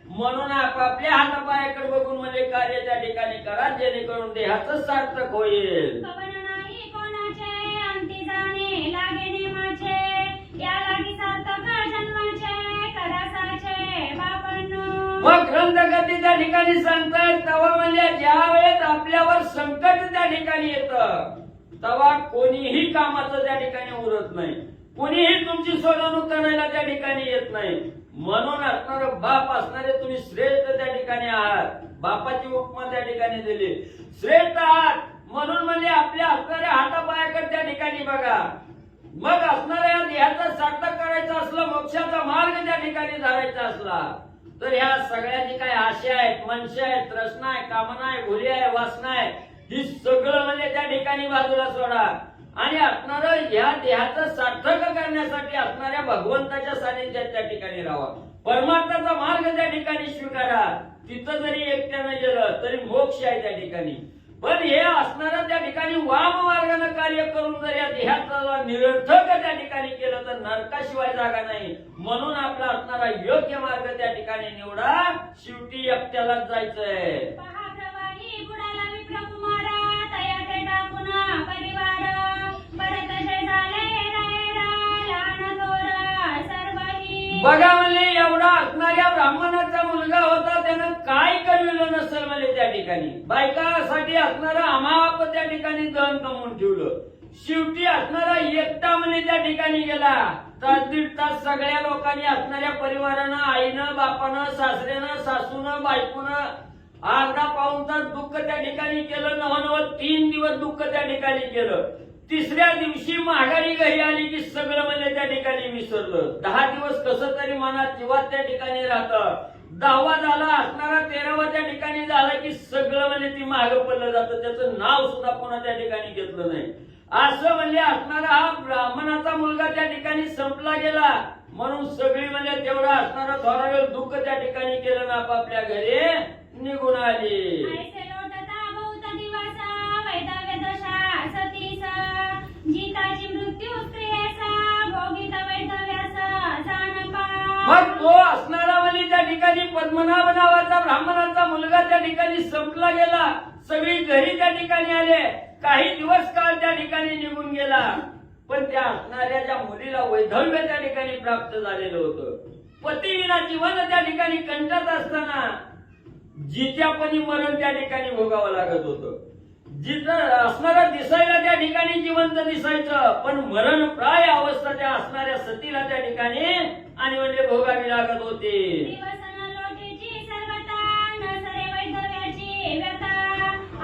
[SPEAKER 2] म्हणून आपापल्या हातापायाकडे बघून म्हणजे कार्य त्या ठिकाणी करा, जेणेकरून देहाचं सार्थक होईल.
[SPEAKER 3] कवन नाही कोणाचे अंती जाणे लागे नेमाचे या लागी सार्थक जन्माचे करासाचे बापांनो.
[SPEAKER 2] मग ग्रंथकर्ते त्या ठिकाणी सांगतात, तेव्हा म्हणजे ज्या वेळेस आपल्यावर संकट त्या ठिकाणी येतं तेव्हा कोणीही कामाचं त्या ठिकाणी उरत नाही, कोणीही तुमची सोडवणूक करायला त्या ठिकाणी येत नाही. म्हणून असणार बाप असणारे तुम्ही श्रेष्ठ त्या ठिकाणी आहात. बापाची उपमा त्या ठिकाणी दिली, श्रेष्ठ आहात. म्हणून म्हणजे आपल्या असणाऱ्या हातापायाकडे त्या ठिकाणी बघा. मग असणाऱ्या देहाचं सार्थक करायचं असलं, मोक्षाचा मार्ग त्या ठिकाणी धरायचा असला तर ह्या सगळ्या जी काही आशा आहेत, मनशा आहेत, तृष्णा आहे, कामना आहे, भुली आहे, वासना आहे, ही सगळं म्हणजे त्या ठिकाणी बाजूला सोडा आणि असणारं ह्या देहाचं सार्थक करण्यासाठी असणाऱ्या भगवंताच्या सानिध्यात त्या ठिकाणी राहा. परमार्थाचा मार्ग त्या ठिकाणी स्वीकारा. तिथं जरी एकट्यानं गेलं तरी मोक्ष आहे त्या ठिकाणी. पण हे असणारं त्या ठिकाणी वाम मार्गानं कार्य करून जर या देहाचा निरर्थक त्या ठिकाणी केलं तर नरकाशिवाय जागा नाही. म्हणून आपला असणारा योग्य मार्ग त्या ठिकाणी निवडा. शेवटी एकट्यालाच जायचंय.
[SPEAKER 3] पहा प्रवाही बुडाला विप्र कुमारा तया ते टाकुना परिवार परत जय झाले रायरा लहान थोर सर्वही.
[SPEAKER 2] बघा म्हणजे एवढा असणाऱ्या ब्राह्मणाचा मुलगा होता, त्यानं काय कळलं नसेल म्हणजे त्या ठिकाणी बायकासाठी असणारा अमाप त्या ठिकाणी धन कमवून ठेवलं. शेवटी असणारा एकटा म्हणजे त्या ठिकाणी गेला. तास दीड तास सगळ्या लोकांनी असणाऱ्या परिवारानं, आईनं, बापानं, सासऱ्यानं, सासूनं, बायकोनं अर्धा पाऊण तास दुःख त्या ठिकाणी केलं. नवनवं 3 दिवस दुःख त्या ठिकाणी केलं. तिसऱ्या दिवशी माघारी घरी आली की सगळं म्हणजे त्या ठिकाणी विसरलं. 10 दिवस कसं तरी मनात जीवात त्या ठिकाणी राहतं. 10वा झाला, असणारा 13वा त्या ठिकाणी झाला की सगळं म्हणजे ती मागं पडलं जातं. त्याचं नाव सुद्धा पुन्हा त्या ठिकाणी घेतलं नाही. असं म्हणजे असणारा हा ब्राह्मणाचा मुलगा त्या ठिकाणी संपला गेला. म्हणून सगळी म्हणजे तेवढा असणारा थोडा वेळ दुःख त्या ठिकाणी केलं ना आपापल्या घरी निघून आली.
[SPEAKER 3] ऐसे लोटता बहुत दिवसा वैदव्य दशा सतीसा जीताची मृत्यू स्त्रियेसा भोगित वैदव्यासा जानपा.
[SPEAKER 2] मग तो असणारा म्हणजे त्या ठिकाणी पद्मनाभ नावाचा ब्राह्मणाचा मुलगा त्या ठिकाणी संपला गेला. सगळी घरी त्या ठिकाणी आले. काही दिवस काळ त्या ठिकाणी निघून गेला. पण त्या असणाऱ्या ज्या मुलीला वैधव्य त्या ठिकाणी प्राप्त झालेलं होतं. पतीविना जीवन त्या ठिकाणी कंटाळत असताना जित्यापणी मरण त्या ठिकाणी भोगावं लागत होतं. जिथं असणारं दिसायला त्या ठिकाणी जिवंत दिसायचं, पण मरण प्राय अवस्था त्या असणाऱ्या सतीला त्या ठिकाणी आणि म्हणजे भोगावी लागत होती.
[SPEAKER 3] दिवसन लोटीची सर्वता नसरे वैधव्याची व्यथा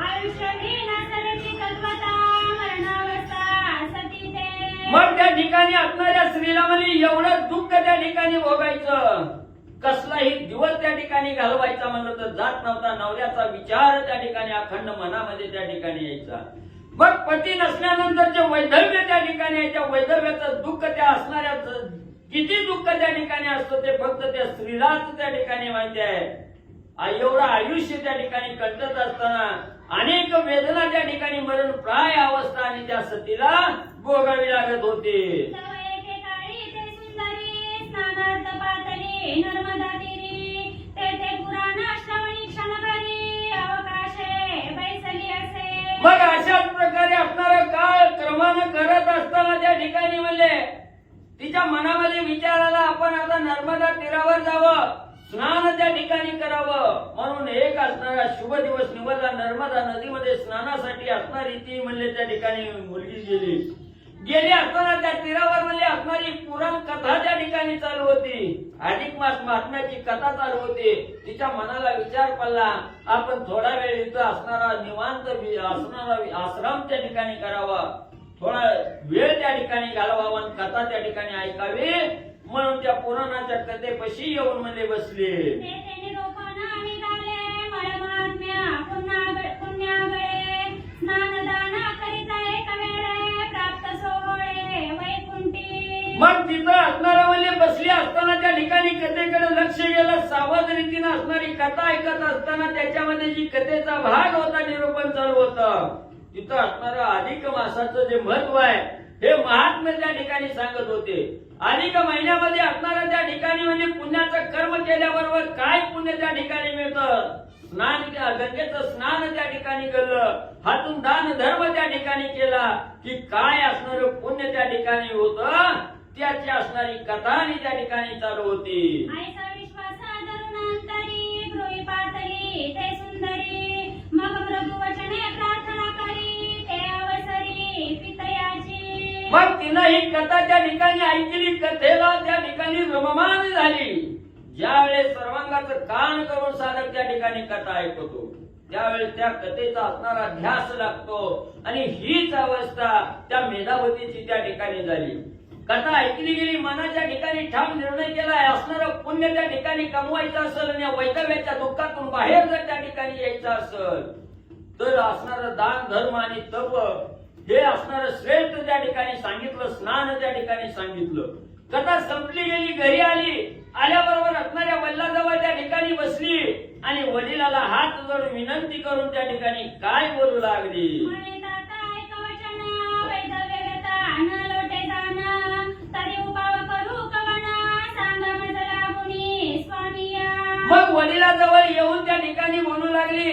[SPEAKER 3] आयुष्य ही नसरेची तत्वता मरणावस्था सती ते.
[SPEAKER 2] मग त्या ठिकाणी असणाऱ्या स्त्रीला म्हणे एवढं दुःख त्या ठिकाणी भोगायचं, कसलाही दिवस त्या ठिकाणी घालवायचा म्हणलं तर जात नव्हता. नवऱ्याचा विचार त्या ठिकाणी अखंड मनामध्ये त्या ठिकाणी यायचा. मग पती नसल्यानंतर जे वैधव्य त्या ठिकाणी आहे, त्या वैधव्याचं दुःख त्या असणाऱ्या किती दुःख त्या ठिकाणी असतं ते फक्त त्या स्त्रीलाच त्या ठिकाणी माहिती आहे. एवढं आयुष्य त्या ठिकाणी कंटत असताना अनेक वेदना त्या ठिकाणी मरण प्राय अवस्था आणि त्या सतीला भोगावी लागत होते.
[SPEAKER 3] नर्मदा तीरी तेथे पुराण श्रवणी क्षणभरी अवकाशे बैसली असे.
[SPEAKER 2] मग अशाच प्रकारे असणारा काळ क्रमानं करत असताना त्या ठिकाणी म्हणले तिच्या मनामध्ये विचार आला आपण आता नर्मदा तीरावर जावं, स्नान त्या ठिकाणी करावं. म्हणून एक असणारा शुभ दिवस निवडला. नर्मदा नदीमध्ये स्नानासाठी असणारी ती म्हणले त्या ठिकाणी मुलगी गेली असताना त्या तीरावर म्हणजे असणारी पुराण कथा त्या ठिकाणी चालू होती. अधिक मास महात्म्याची कथा चालू होती. तिच्या मनाला विचार पडला आपण थोडा वेळ इथं असणारा निवांत असणारा आश्रम त्या ठिकाणी करावा, थोडा वेळ त्या ठिकाणी घालवावा आणि कथा त्या ठिकाणी ऐकावी. म्हणून त्या पुराणाच्या कथेपाशी येऊन म्हणजे बसले. मग तिथं असणारा म्हणजे बसली असताना त्या ठिकाणी कथेकडे लक्ष गेलं. सावध रीतीनं असणारी कथा ऐकत असताना त्याच्यामध्ये जी कथेचा भाग होता निरूपण चालू होतं. तिथं असणारं अधिक मासाचं जे महत्व आहे हे महात्म्य त्या ठिकाणी सांगत होते. अधिक महिन्यामध्ये असणारा त्या ठिकाणी म्हणजे पुण्याचं कर्म केल्याबरोबर काय पुण्य त्या ठिकाणी मिळतं. स्नान गंगेचं स्नान त्या ठिकाणी केलं, हातून दान धर्म त्या ठिकाणी केला की काय असणार पुण्य त्या ठिकाणी होतं त्याची असणारी कथा आणि त्या ठिकाणी चालू होती. मग तिनं ही कथा त्या ठिकाणी ऐकली. कथेला त्या ठिकाणी रममाण झाली. ज्यावेळेस सर्वांगाचं कान करून साधक त्या ठिकाणी कथा ऐकतो त्यावेळेस त्या कथेचा असणारा ध्यास लागतो आणि हीच अवस्था त्या मेधावतीची त्या ठिकाणी झाली. कथा ऐकली गेली, मनाच्या ठिकाणी ठाम निर्णय केला असणारं पुण्य त्या ठिकाणी कमवायचं असेल आणि वैधव्याच्या दुःखातून बाहेर जर त्या ठिकाणी यायचं असेल तर असणारं दान धर्म आणि तप हे असणारं श्रेष्ठ त्या ठिकाणी सांगितलं. स्नान त्या ठिकाणी सांगितलं. कथा संपली गेली, घरी आल्याबरोबर असणाऱ्या वडिलाजवळ त्या ठिकाणी बसली आणि वडिलाला हात जोडून विनंती करून त्या ठिकाणी काय बोलू लागली. मग वडिलाजवळ येऊन त्या ठिकाणी बोलू लागली.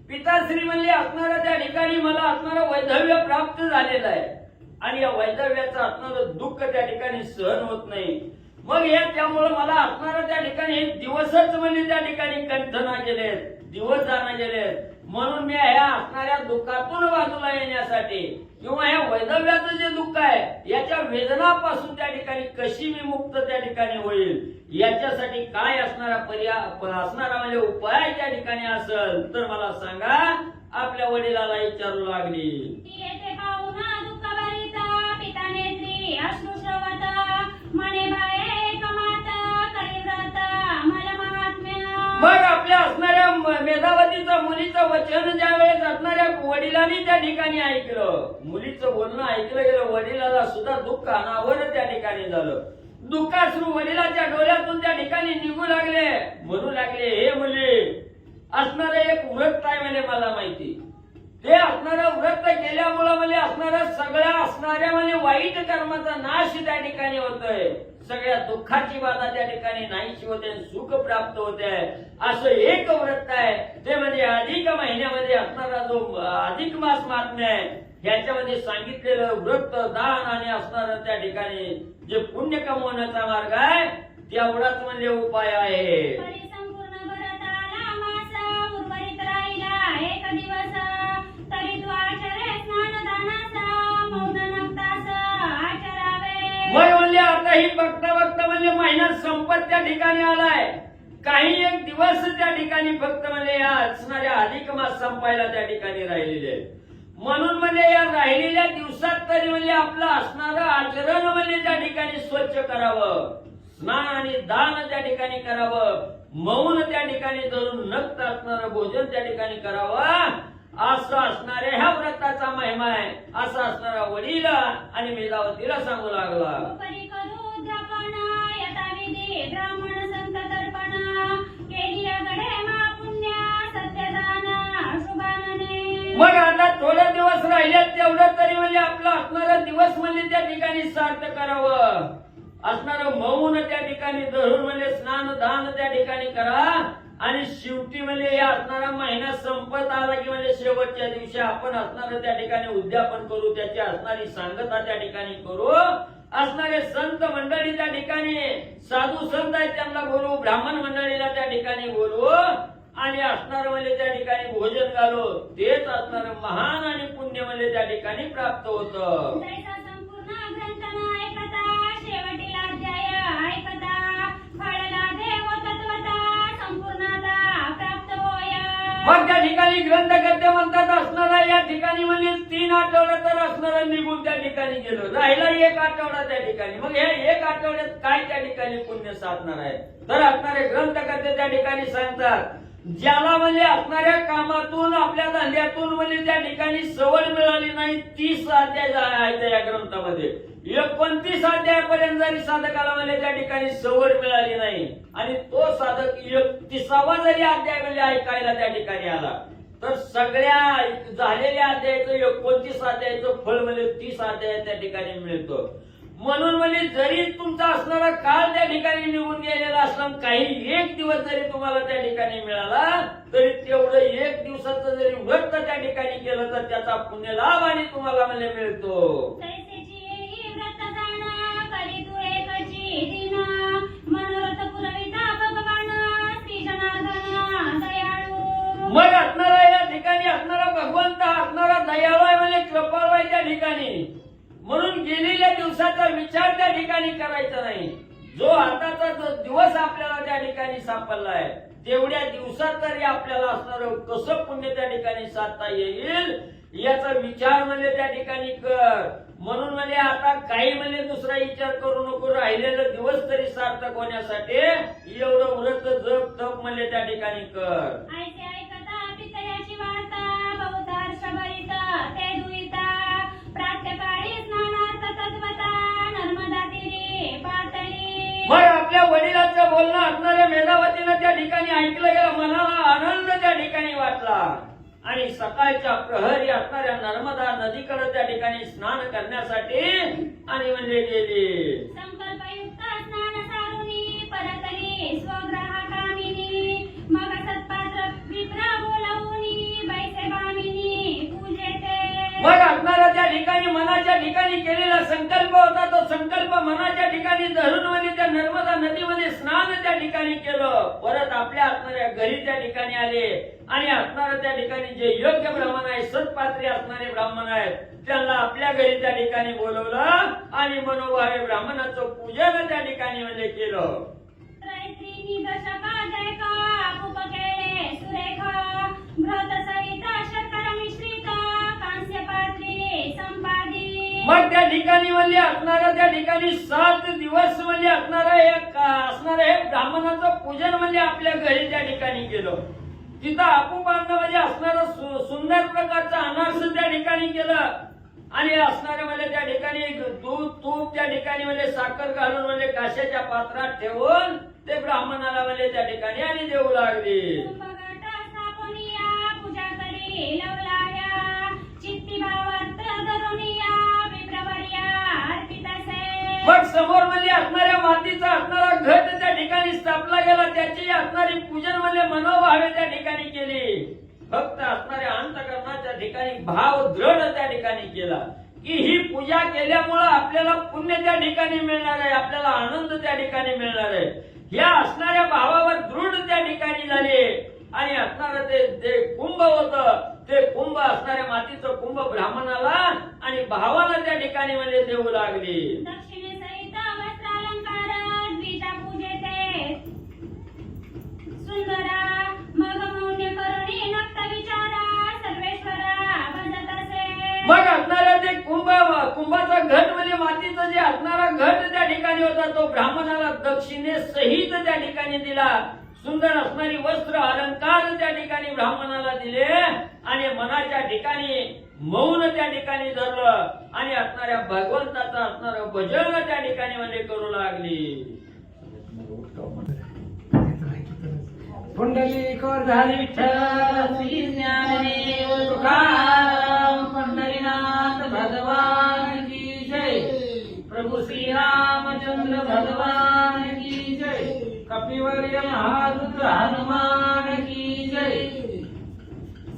[SPEAKER 2] पिताश्री म्हणले असणारा त्या ठिकाणी मला असणारं वैधव्य प्राप्त झालेलं आहे आणि या वैधव्याचं असणारं दुःख त्या ठिकाणी सहन होत नाही. मग हे त्यामुळे मला असणारं त्या ठिकाणी हे दिवसच म्हणजे त्या ठिकाणी कंठना केलेत, दिवस जाणं गेलेत. म्हणून मी ह्या असणाऱ्या दुःखातून बाजूला येण्यासाठी किंवा ह्या वैधव्याचं जे दुःख आहे याच्या वेदनापासून त्या ठिकाणी कशी मी मुक्त त्या ठिकाणी होईल याच्यासाठी काय असणारा पर्याय असणारा म्हणजे उपाय त्या ठिकाणी असेल तर मला सांगा. आपल्या वडिलाला विचारू लागली. मग आपल्या असणाऱ्या मेधावतीचं मुलीचं वचन ज्या वेळेस असणाऱ्या वडिलांनी त्या ठिकाणी ऐकलं, मुलीचं बोलणं ऐकलं गेलं, वडिलाला सुद्धा दुःख अनावर त्या ठिकाणी झालं. दुःखाश्रू वडिलाच्या डोळ्यातून त्या ठिकाणी निघू लागले. म्हणू लागले हे मुली असणारं एक व्रत आहे म्हणजे मला माहिती. ते असणारं व्रत केल्यामुळं म्हणजे असणारं सगळ्या असणाऱ्या म्हणजे वाईट कर्माचा नाश त्या ठिकाणी होतोय. सगळ्या दुःखाची बाधा त्या ठिकाणी नाहीशी होते, सुख प्राप्त होते. असं एक व्रत आहे ते म्हणजे अधिक महिन्यामध्ये असणारा जो अधिक मास महात्म्य आहे ह्याच्यामध्ये सांगितलेलं व्रत दान आणि असणारं त्या ठिकाणी जे पुण्य कमवण्याचा मार्ग आहे तेवढाच म्हणजे उपाय आहे. वय म्हणले आता ही बघता बघता म्हणजे महिना संपत त्या ठिकाणी आलाय. काही एक दिवस त्या ठिकाणी फक्त म्हणजे या असणाऱ्या अधिक मास संपायला त्या ठिकाणी राहिलेले. म्हणून म्हणजे या राहिलेल्या दिवसात तरी म्हणजे आपलं असणारं आचरण म्हणजे त्या ठिकाणी स्वच्छ करावं, स्नान आणि दान त्या ठिकाणी करावं, मौन त्या ठिकाणी धरून नक्त असणारं भोजन त्या ठिकाणी करावं. असं असणाऱ्या ह्या व्रताचा महिमा आहे. असं असणारा वडील आणि वेदावतीला सांगू लागला.
[SPEAKER 3] उपरी करू उद्यापन यथाविधी ब्राह्मण संत तर्पण केली गडे मा पुण्य सत्यदान शुभानने.
[SPEAKER 2] मग आता थोडे दिवस राहिले तेवढं तरी म्हणजे आपलं असणारा दिवस म्हणजे त्या ठिकाणी सार्थ करावं. असणारं मौन त्या ठिकाणी धरून म्हणजे स्नान दान त्या ठिकाणी करा. आणि शेवटी म्हणजे या असणारा महिना संपत आला की म्हणजे शेवटच्या दिवशी आपण असणारं त्या ठिकाणी उद्यापन करू, त्याची असणारी सांगता त्या ठिकाणी करू. असणारे संत मंडळी त्या ठिकाणी साधू संत आहेत त्यांना बोलू, ब्राह्मण मंडळीला त्या ठिकाणी बोलू आणि असणार म्हणजे त्या ठिकाणी भोजन घालू. तेच असणार महान आणि पुण्य म्हणजे त्या ठिकाणी प्राप्त होतं.
[SPEAKER 3] संपूर्ण ग्रंथ न ऐकता शेवटीला अध्याय ऐकता फळला देव तत्वता संपूर्णता प्राप्त होय.
[SPEAKER 2] मग त्या ठिकाणी ग्रंथकर्ते म्हणतात असणारा या ठिकाणी म्हणजे 3 आठवडे तर असणारा निघून त्या ठिकाणी गेलो, राहिला 1 आठवडा त्या ठिकाणी. मग हे 1 आठवड्यात काय त्या ठिकाणी पुण्य साधणार आहे तर असणारे ग्रंथकर्ते त्या ठिकाणी सांगतात ज्याला म्हणजे असणाऱ्या कामातून आपल्या धंद्यातून म्हणजे त्या ठिकाणी सवड मिळाली नाही 30 अध्याय आहेत या ग्रंथामध्ये. 29 अध्यायापर्यंत जरी साधकाला म्हणजे त्या ठिकाणी सवड मिळाली नाही आणि तो साधक 31वा जरी अध्याय म्हणजे ऐकायला त्या ठिकाणी आला तर सगळ्या झालेल्या अध्यायाचं 29 अध्यायाचं फळ म्हणजे 30 अध्याय त्या ठिकाणी मिळतं. म्हणून म्हणजे जरी तुमचा असणारा काळ त्या ठिकाणी निघून गेलेला असला काही 1 दिवस जरी तुम्हाला त्या ठिकाणी मिळाला तरी तेवढं 1 दिवसाचं जरी व्रत त्या ठिकाणी केलं तर त्याचा पुण्य लाभ आणि तुम्हाला म्हणजे मिळतो. मग असणारा या ठिकाणी असणारा भगवंत असणारा दयाळू आहे म्हणजे कृपाळू आहे त्या ठिकाणी. म्हणून गेलेल्या दिवसाचा विचार त्या ठिकाणी करायचा नाही. जो आताचा जो दिवस आपल्याला त्या ठिकाणी सापडलाय तेवढ्या दिवसात तरी आपल्याला असणारं कसं पुण्य त्या ठिकाणी साधता येईल याचा विचार म्हणजे त्या ठिकाणी कर. म्हणून म्हणजे आता काही म्हणजे दुसरा विचार करू नको, राहिलेला दिवस तरी सार्थक होण्यासाठी एवढं व्रत जप तप म्हणजे त्या ठिकाणी कर. मग आपल्या वडिलांचं बोलणं असणाऱ्या वेदावतीनं त्या ठिकाणी ऐकलं गेलं, मनाला आनंद त्या ठिकाणी वाटला आणि सकाळच्या प्रहरी असणाऱ्या नर्मदा नदीकडे त्या ठिकाणी स्नान करण्यासाठी आणि म्हणजे गेली.
[SPEAKER 3] संकल्पयुक्त स्नान सारुनी परतली स्वग्रहाकामिनी मग सत्पात्र विप्र बोलावूनी बैसे बामिनी पूजेते.
[SPEAKER 2] मग असणारा त्या ठिकाणी मनाच्या ठिकाणी केलेला संकल्प होता तो संकल्प मनाच्या ठिकाणी धरून म्हणजे त्या नर्मदा नदीमध्ये स्नान त्या ठिकाणी केलं. परत आपल्या असणाऱ्या घरी त्या ठिकाणी आले आणि असणाऱ्या त्या ठिकाणी जे योग्य ब्राह्मण आहे सत्पात्री असणारे ब्राह्मण आहेत त्यांना आपल्या घरी त्या ठिकाणी बोलवलं आणि मनोभावे ब्राह्मणाचं पूजन त्या ठिकाणी म्हणजे केलं. मग त्या ठिकाणी म्हणजे असणारा त्या ठिकाणी 7 दिवस म्हणजे असणारं हे ब्राह्मणाचं पूजन म्हणजे आपल्या घरी त्या ठिकाणी केलं. तिथं आपोपानं म्हणजे असणारं सुंदर प्रकारचं अनारस त्या ठिकाणी केलं आणि असणारे म्हणजे त्या ठिकाणी दूध तूप त्या ठिकाणी म्हणजे साखर घालून म्हणजे काशाच्या पात्रात ठेवून ते ब्राह्मणाला म्हणजे त्या ठिकाणी आणि देऊ लागले. मग समोर म्हणजे असणाऱ्या मातीचा असणारा घट त्या ठिकाणी स्थापला गेला, त्याची असणारी पूजन म्हणजे मनोभावे त्या ठिकाणी केली. फक्त असणाऱ्या अंतःकरणाच्या ठिकाणी भाव दृढ त्या ठिकाणी केला की ही पूजा केल्यामुळे आपल्याला पुण्य त्या ठिकाणी मिळणार आहे, आपल्याला आनंद त्या ठिकाणी मिळणार आहे. या असणाऱ्या भावावर दृढ त्या ठिकाणी झाले आणि असणारं ते कुंभ होतं ते कुंभ असणाऱ्या मातीचं कुंभ ब्राह्मणाला आणि भावाला त्या ठिकाणी म्हणजे देऊ लागले.
[SPEAKER 3] सुंदरा मग मौन्य करुणी नक्त विचारा सर्वेश्वरा भजत असे
[SPEAKER 2] असणारा घट म्हणजे मातीचा जे असणारा घट त्या ठिकाणी होता तो ब्राह्मणाला दक्षिणे सहित त्या ठिकाणी दिला. सुंदर असणारी वस्त्र अलंकार त्या ठिकाणी ब्राह्मणाला दिले आणि मनाच्या ठिकाणी मौन त्या ठिकाणी धरलं आणि असणाऱ्या भगवंताचं असणारं भजन त्या ठिकाणी म्हणजे करू लागली.
[SPEAKER 4] पुंडलिकर झाले विठ्ठल
[SPEAKER 1] श्री ज्ञानदेव तुकाराम पंढरीनाथ भगवान की जय. प्रभु श्री रामचंद्र भगवान की जय.
[SPEAKER 4] कपिवर्य महारुद्र हनुमान की जय.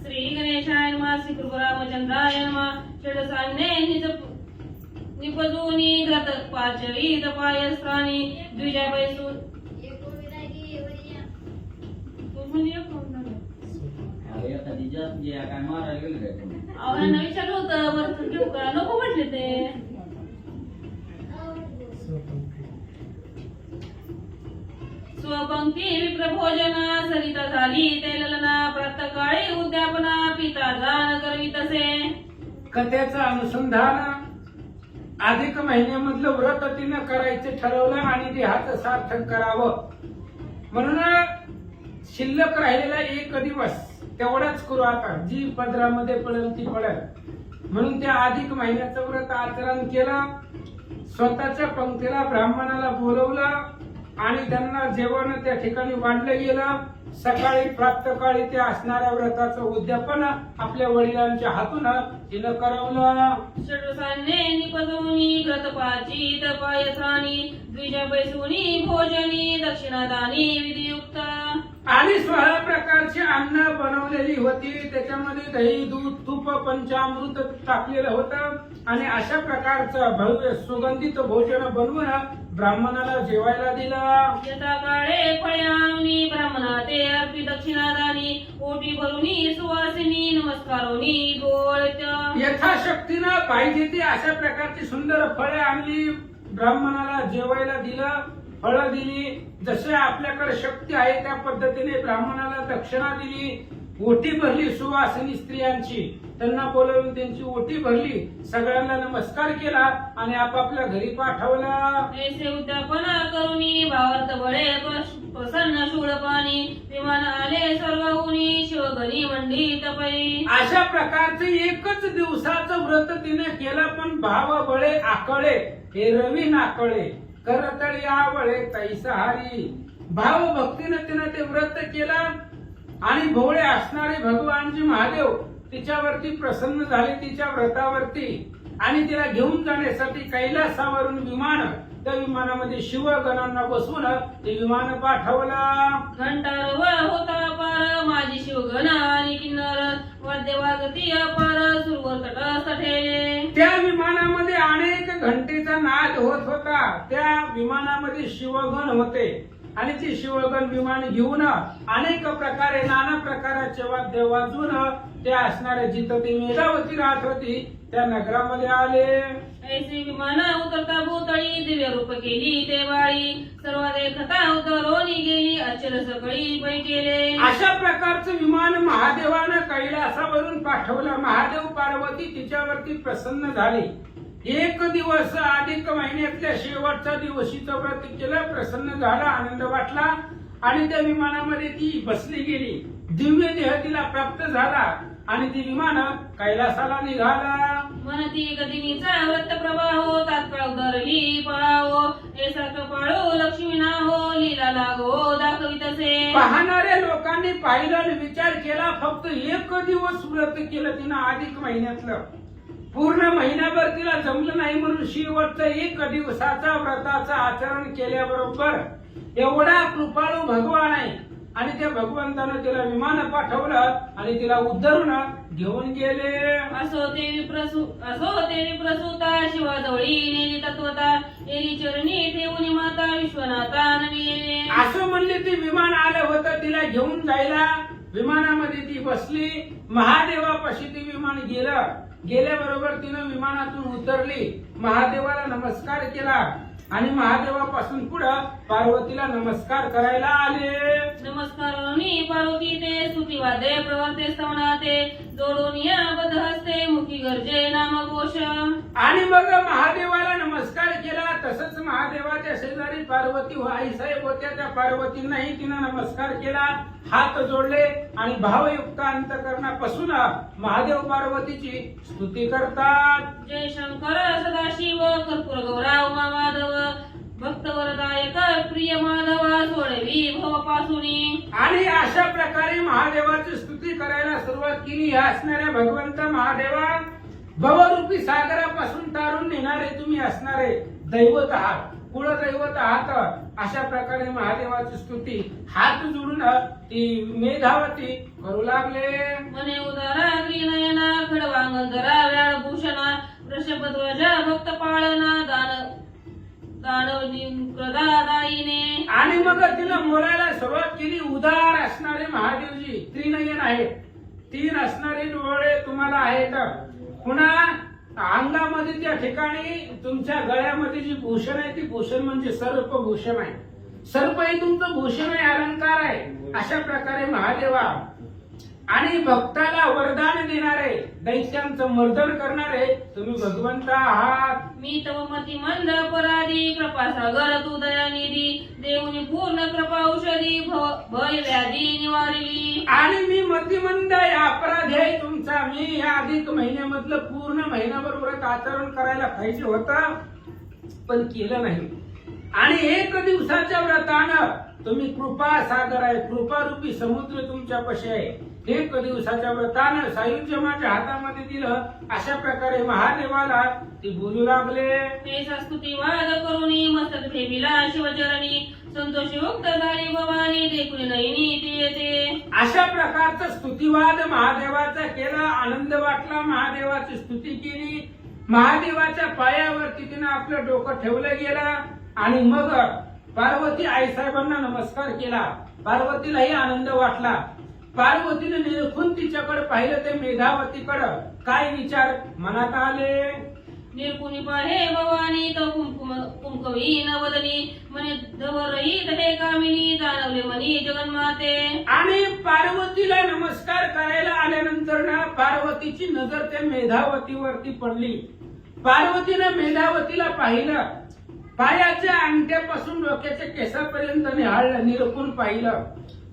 [SPEAKER 1] श्री गणेशाय नमः. श्री प्रभु रामचंद्राय नमः. षडसान्ने निपजूनी घ्रत पाचवी तपायस्त्राणी द्विजपैसू आवरांना विचारलं होतं वरतून घेऊ का नको म्हटले ते. स्वपंक्ती विप्रभोजना सरिता झाली ते ललना प्रातःकाळी उद्यापना पिता जाण करवितसे.
[SPEAKER 4] कथेचं अनुसंधान अधिक महिन्यामधलं व्रत तिनं करायचं ठरवलं आणि देहाचं सार्थक करावं म्हणून शिल्लक राहिलेला एक दिवस तेवढाच करू आता जी पदरामध्ये पडेल ती पडेल म्हणून त्या अधिक महिन्याचं व्रत आचरण केलं. स्वतःच्या पंक्तीला ब्राह्मणाला बोलवलं आणि त्यांना जेवण त्या ठिकाणी वाढलं गेलं. सकाळी प्रातःकाळी त्या असणाऱ्या व्रताचं उद्यापन आपल्या वडिलांच्या हातून तिनं करवलं.
[SPEAKER 1] षडसान्ने निपजूनी घृतपाची तपायसानी द्विजपैसूनी भोजनी दक्षिणादानी विधियुक्त.
[SPEAKER 4] आणि 16 प्रकारची अन्न बनवलेली होती. त्याच्यामध्ये दही दूध तूप पंचामृत टाकलेलं होतं आणि अशा प्रकारचं भव्य सुगंधित भोजन बनवून ब्राह्मणाला जेवायला दिलं.
[SPEAKER 1] यथा काळे फळे आणूनी ब्राह्मणा ते अर्पी दक्षिणादानी ओटी भरूनी सुवासिनी नमस्कारोनी गोळत.
[SPEAKER 4] यथाशक्तीनं पाहिजे ती अशा प्रकारची सुंदर फळे आणली ब्राह्मणाला जेवायला दिलं. फळं दिली जसे आपल्याकडे शक्ती आहे त्या पद्धतीने ब्राह्मणाला दक्षिणा दिली. ओटी भरली सुवासिनी स्त्रियांची त्यांना बोलवून त्यांची ओटी भरली. सगळ्यांना नमस्कार केला आणि आपापल्या घरी पाठवला.
[SPEAKER 1] ऐसे उद्यापन करूनी भावार्थ बळे प्रसन्न शूळपाणी विमान आले सर्वहुनी शिवगणी मंडी तपई.
[SPEAKER 4] अशा प्रकारचं एकच दिवसाचं व्रत तिने केलं पण भाव बळे आकळे हे रवी नाकळे करतळी आवळे तैसहारी. भाव भक्तीने तिने ते व्रत केलं आणि भोळे असणारे भगवानजी महादेव तिच्यावरती प्रसन्न झाले तिच्या व्रतावरती आणि तिला घेऊन जाण्यासाठी कैलासावरून विमान त्या विमानामध्ये शिवगणांना बसवून ते विमान पाठवलं.
[SPEAKER 1] घंटारव होता पार माझी शिवगण आणि किन्नर वाद्य वाजती अपार सुरवर तटस्थ ठेले.
[SPEAKER 4] त्या विमानामध्ये अनेक घंटेचा नाद होत होता. त्या विमानामध्ये शिवगण होते आणि ते शिवगण विमान घेऊन अनेक प्रकारे नाना प्रकारचे वाद्य वाजवून ते असणारे जिथं ती मेधावती राहत होती त्या नगरामध्ये आले.
[SPEAKER 1] ऐसे विमान उतरता भूतळी दिव्य रूप केली ते बाळी सर्व देखता उतरोनी गेली अचल सकळी पै केले.
[SPEAKER 4] अशा प्रकारचं विमान महादेवानं कैलासावरून पाठवलं. महादेव पार्वती तिच्यावरती प्रसन्न झाली. एक दिवस अधिक महिन्यातल्या शेवटच्या दिवशीचं व्रत केलं. प्रसन्न झाला आनंद वाटला आणि त्या विमानामध्ये ती बसली गेली. दिव्य देह तिला प्राप्त झाला आणि ती विमान कैलासाला निघाला.
[SPEAKER 1] मनती गदिनीचा व्रत प्रवाहो तात्काळ उदरली पळावो ऐसा कपाळो लक्ष्मी नाहो लीला लागो दाखवितसे.
[SPEAKER 4] पाहणाऱ्या लोकांनी पाहिलं आणि विचार केला. फक्त एक दिवस व्रत केलं तिनं अधिक महिन्यातलं. पूर्ण महिनाभर तिला जमलं नाही म्हणून शेवटचं एक दिवसाचा व्रताचं आचरण केल्याबरोबर एवढा कृपाळू भगवान आहे आणि त्या भगवंतानं तिला विमान पाठवलं आणि तिला उद्धरून घेऊन गेले.
[SPEAKER 1] असो ते विप्रसूता शिवाजवळी नेली तत्वता एरी चरणी ठेवून माता विश्वनाथा नवी.
[SPEAKER 4] असं म्हणले ते विमान आलं होतं तिला घेऊन जायला. विमानामध्ये ती बसली. महादेवापाशी ते विमान गेलं. गेल्याबरोबर तिनं विमानातून उतरली. महादेवाला नमस्कार केला आणि महादेवापासून पुढं पार्वतीला नमस्कार करायला आले.
[SPEAKER 1] नमस्कारोनी पार्वती ते स्तुती वादे प्रवर्ते स्तवनाते जोडून या बद हस्ते मुखी गर्जे नामघोष.
[SPEAKER 4] आणि मग महादेवाला नमस्कार केला. तसंच महादेवाच्या शेजारी पार्वती आईसाहेब होत्या. त्या पार्वतींनाही तिनं नमस्कार केला, हात जोडले आणि भावयुक्त अंतकरणापासून महादेव पार्वतीची स्तुती करतात.
[SPEAKER 1] जय शंकर सदाशिव कर्पूर गौरा उमा माधव भक्तवरदायक प्रिय माधवा सोडवी भवपासुनी.
[SPEAKER 4] आणि अशा प्रकारे महादेवाची स्तुती करायला सुरुवात केली. ह्या असणाऱ्या भगवंत महादेवा, भवरूपी सागरापासून तारून नेणारे तुम्ही असणारे दैवत आहात, कुळदैवत आहात. अशा प्रकारे महादेवाची स्तुती हात जोडून ती मेधावती करू लागले.
[SPEAKER 1] मने उदारा त्रिनयना खडवांगधरा व्याळभूषणा वृषभध्वज भक्त पाळना दानवदायिने.
[SPEAKER 4] आणि मग तिनं बोलायला सुरुवात केली. उदार असणारे महादेवजी, त्रिनयन आहेत, 3 असणारे डोळे तुम्हाला आहेत. पुन्हा अंगामध्ये त्या ठिकाणी तुमच्या गळ्यामध्ये जी भूषण आहे ती भूषण म्हणजे सर्प भूषण आहे. सर्प हे तुमचं भूषण आहे, अलंकार आहे. अशा प्रकारे महादेवा आणि भक्ताला वरदान देणारे, दैत्यांचं मर्दन करणारे तुम्ही भगवंत आहात.
[SPEAKER 1] मी तव मती मंद पराधी कृपा सागर तू दयानिधी देऊनी पूर्ण कृपा औषधी भय व्याधी निवारिली.
[SPEAKER 4] आणि मी मतिमंद आहे, अपराधी आहे तुमचा. मी या अधिक महिन्यामधलं पूर्ण महिनाभर व्रत आचरण करायला पाहिजे होतं, पण केलं नाही. आणि 1 दिवसाच्या व्रतानं तुम्ही कृपा सागर आहे, कृपारूपी समुद्र तुमच्यापाशी आहे. 1 दिवसाच्या व्रतानं सायुज्य माझ्या हातामध्ये दिलं. अशा प्रकारे महादेवाला ती बोलू लागले.
[SPEAKER 1] ते स्तुती वाद करुणी मस्तक ठेविला शिवचरणी संतोषयुक्त झाली भवानी देखुनी नयनी ती येते.
[SPEAKER 4] अशा प्रकारचा स्तुतिवाद महादेवाचा केला. आनंद वाटला, महादेवाची स्तुती केली. महादेवाच्या पायावरती तिनं आपलं डोकं ठेवलं गेलं. आणि मग पार्वती आईसाहेबांना नमस्कार केला. पार्वतीलाही आनंद वाटला. पार्वतीने निरखून तिच्याकडे पाहिलं. ते मेधावतीकडं काय विचार मनात आले.
[SPEAKER 1] निर्कुणी पाहे भवानी तो कुंकवी नवदनी म्हणे धवरहित हे कामिनी जाणवले मनी जगन्माते.
[SPEAKER 4] आणि पार्वतीला नमस्कार करायला आल्यानंतर ना पार्वतीची नजर त्या मेधावतीवरती पडली. पार्वतीने मेधावतीला पाहिलं. पायाच्या अंगठ्यापासून डोक्याच्या केसापर्यंत निहाळलं, निरखून पाहिलं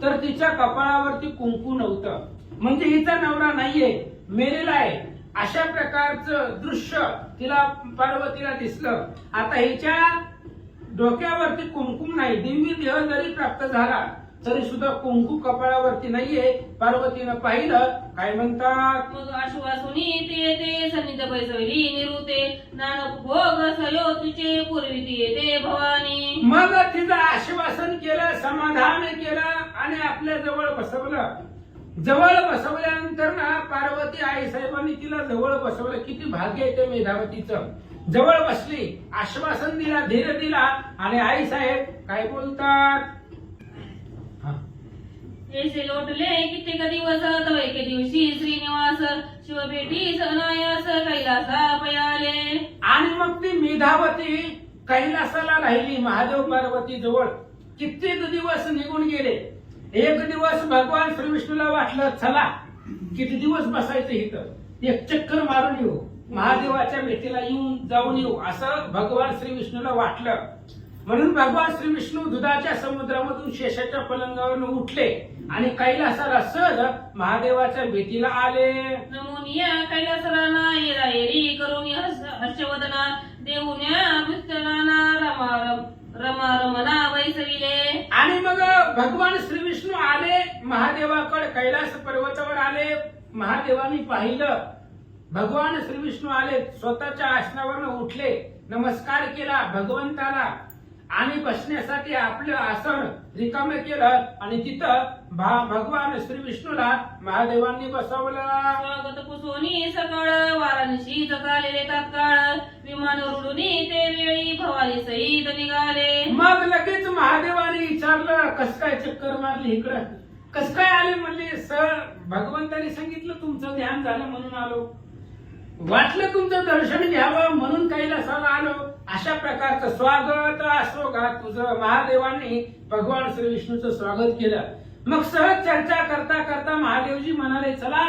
[SPEAKER 4] तर तिच्या कपाळावरती कुंकू नव्हतं. म्हणजे हिचा नवरा नाहीये, मेलेला आहे. अशा प्रकारचं दृश्य तिला पार्वतीला दिसलं. आता हिच्या डोक्यावरती कुंकुम नाही. दिव्य देह जरी प्राप्त झाला तरी सुद्धा कुंकू कपाळावरती नाहीये. पार्वतीनं पाहिलं. काय म्हणतात.
[SPEAKER 1] मग आश्वासुनी ते येते सन्निध बैसवली निरुते नानक भोग सयो तुझे पूर्वी ती येते भवानी.
[SPEAKER 4] मग तिचं आश्वासन केलं, समाधान केलं आणि आपल्या जवळ बसवलं. जवळ बसवल्यानंतर ना पार्वती आईसाहेबांनी तिला जवळ बसवलं. किती भाग्य आहे ते मेधावतीचं. जवळ बसली, आश्वासन दिला, धीर दिला. आणि आईसाहेब काय बोलतात.
[SPEAKER 1] ऐसे लोटले कित्येक दिवस तव एके दिवशी श्रीनिवास शिवभेटी अनायास कैलासा पयाले.
[SPEAKER 4] आणि मग ती मेधावती कैलासाला राहिली महादेव पार्वती जवळ. कित्येक दिवस निघून गेले. 1 दिवस भगवान श्री विष्णूला वाटलं चला किती दिवस बसायचं इथं, एक चक्कर मारून येऊ, महादेवाच्या भेटीला जाऊन येऊ असं भगवान श्री विष्णूला वाटलं. म्हणून भगवान श्री विष्णू दुधाच्या समुद्रामधून शेषाच्या पलंगावरून उठले आणि कैलासाला सहज महादेवाच्या भेटीला आले.
[SPEAKER 1] नमोनिया कैलासराना येरा येरी करून हर्षवदना देऊन्या भुस्तनाना रमना वैसविले.
[SPEAKER 4] आणि मग भगवान श्री विष्णू आले महादेवाकडे. कैलास पर्वतावर आले. महादेवांनी पाहिलं. भगवान श्री विष्णू आले. स्वतःच्या आसनावरून उठले, नमस्कार केला भगवंताला आणि बसण्यासाठी आपलं आसन रिकामे केलं. आणि तिथं भगवान श्री विष्णूला महादेवांनी बसवलं.
[SPEAKER 1] स्वागत कुसोनी सकाळ वाराणसी चालेले तात्काळ विमान रुडुनी ते वेळी भवानी सहित निघाले.
[SPEAKER 4] मग लगेच महादेवाने विचारलं कस काय चक्कर मारली इकडं, कस काय आले. म्हणले सर भगवंतानी सांगितलं तुमचं ध्यान झालं म्हणून आलो, वाटलं तुमचं दर्शन घ्यावं म्हणून कैलासाला आलो. अशा प्रकारचं स्वागत असो का तुझं. महादेवांनी भगवान श्री विष्णूचं स्वागत केलं. मग सहज चर्चा करता करता महादेवजी म्हणाले चला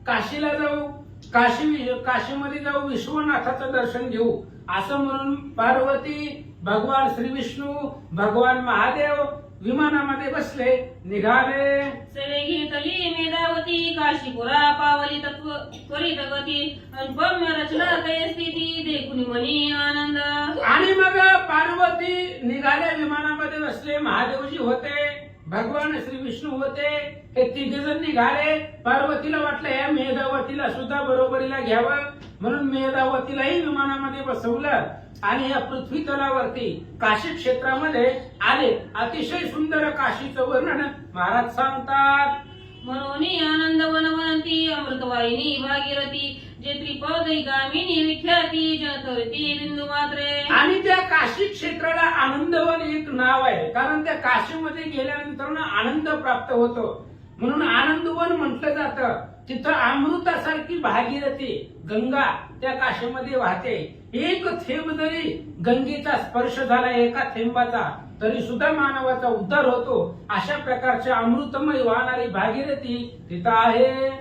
[SPEAKER 4] काशीला जाऊ. काशीमध्ये जाऊ, विश्वनाथाचं दर्शन घेऊ असं म्हणून पार्वती, भगवान श्री विष्णू, भगवान महादेव विमानामध्ये बसले, निघाले.
[SPEAKER 1] सवे घेतली मेधावती काशीपुरा पावली तत्व त्वरित गती अनुपम्य रचना तय स्थिती देखुनी मनी आनंद.
[SPEAKER 4] आणि मग पार्वती निघाल्या, विमानामध्ये बसले, महादेवजी होते, भगवान श्री विष्णू होते, हे तिघे जण निघाले. पार्वतीला वाटलं या मेधावतीला सुद्धा बरोबरीला घ्यावं, म्हणून मेधावतीलाही विमानामध्ये बसवलं आणि या पृथ्वी तलावरती काशी क्षेत्रामध्ये आले. अतिशय सुंदर काशीचं वर्णन महाराज सांगतात.
[SPEAKER 1] म्हणून आनंद वनवंती अमृतवाहिनी भागीरथी जे त्रिपदी गामिनी विख्याती जतरती बिंदू मात्रे.
[SPEAKER 4] आणि त्या काशी क्षेत्राला आनंदवन एक नाव आहे, कारण त्या काशीमध्ये गेल्यानंतर आनंद प्राप्त होतो, म्हणून आनंदवन म्हटलं जातं. तिथं अमृतासारखी भागीरथी गंगा त्या काशीमध्ये वाहते. एक थेंब जरी गंगेचा स्पर्श झाला एका थेंबाचा तरी सुद्धा मानवाचा उद्धार होतो. अशा प्रकारच्या अमृतमय वाहणारी भागीरथी तिथं आहे.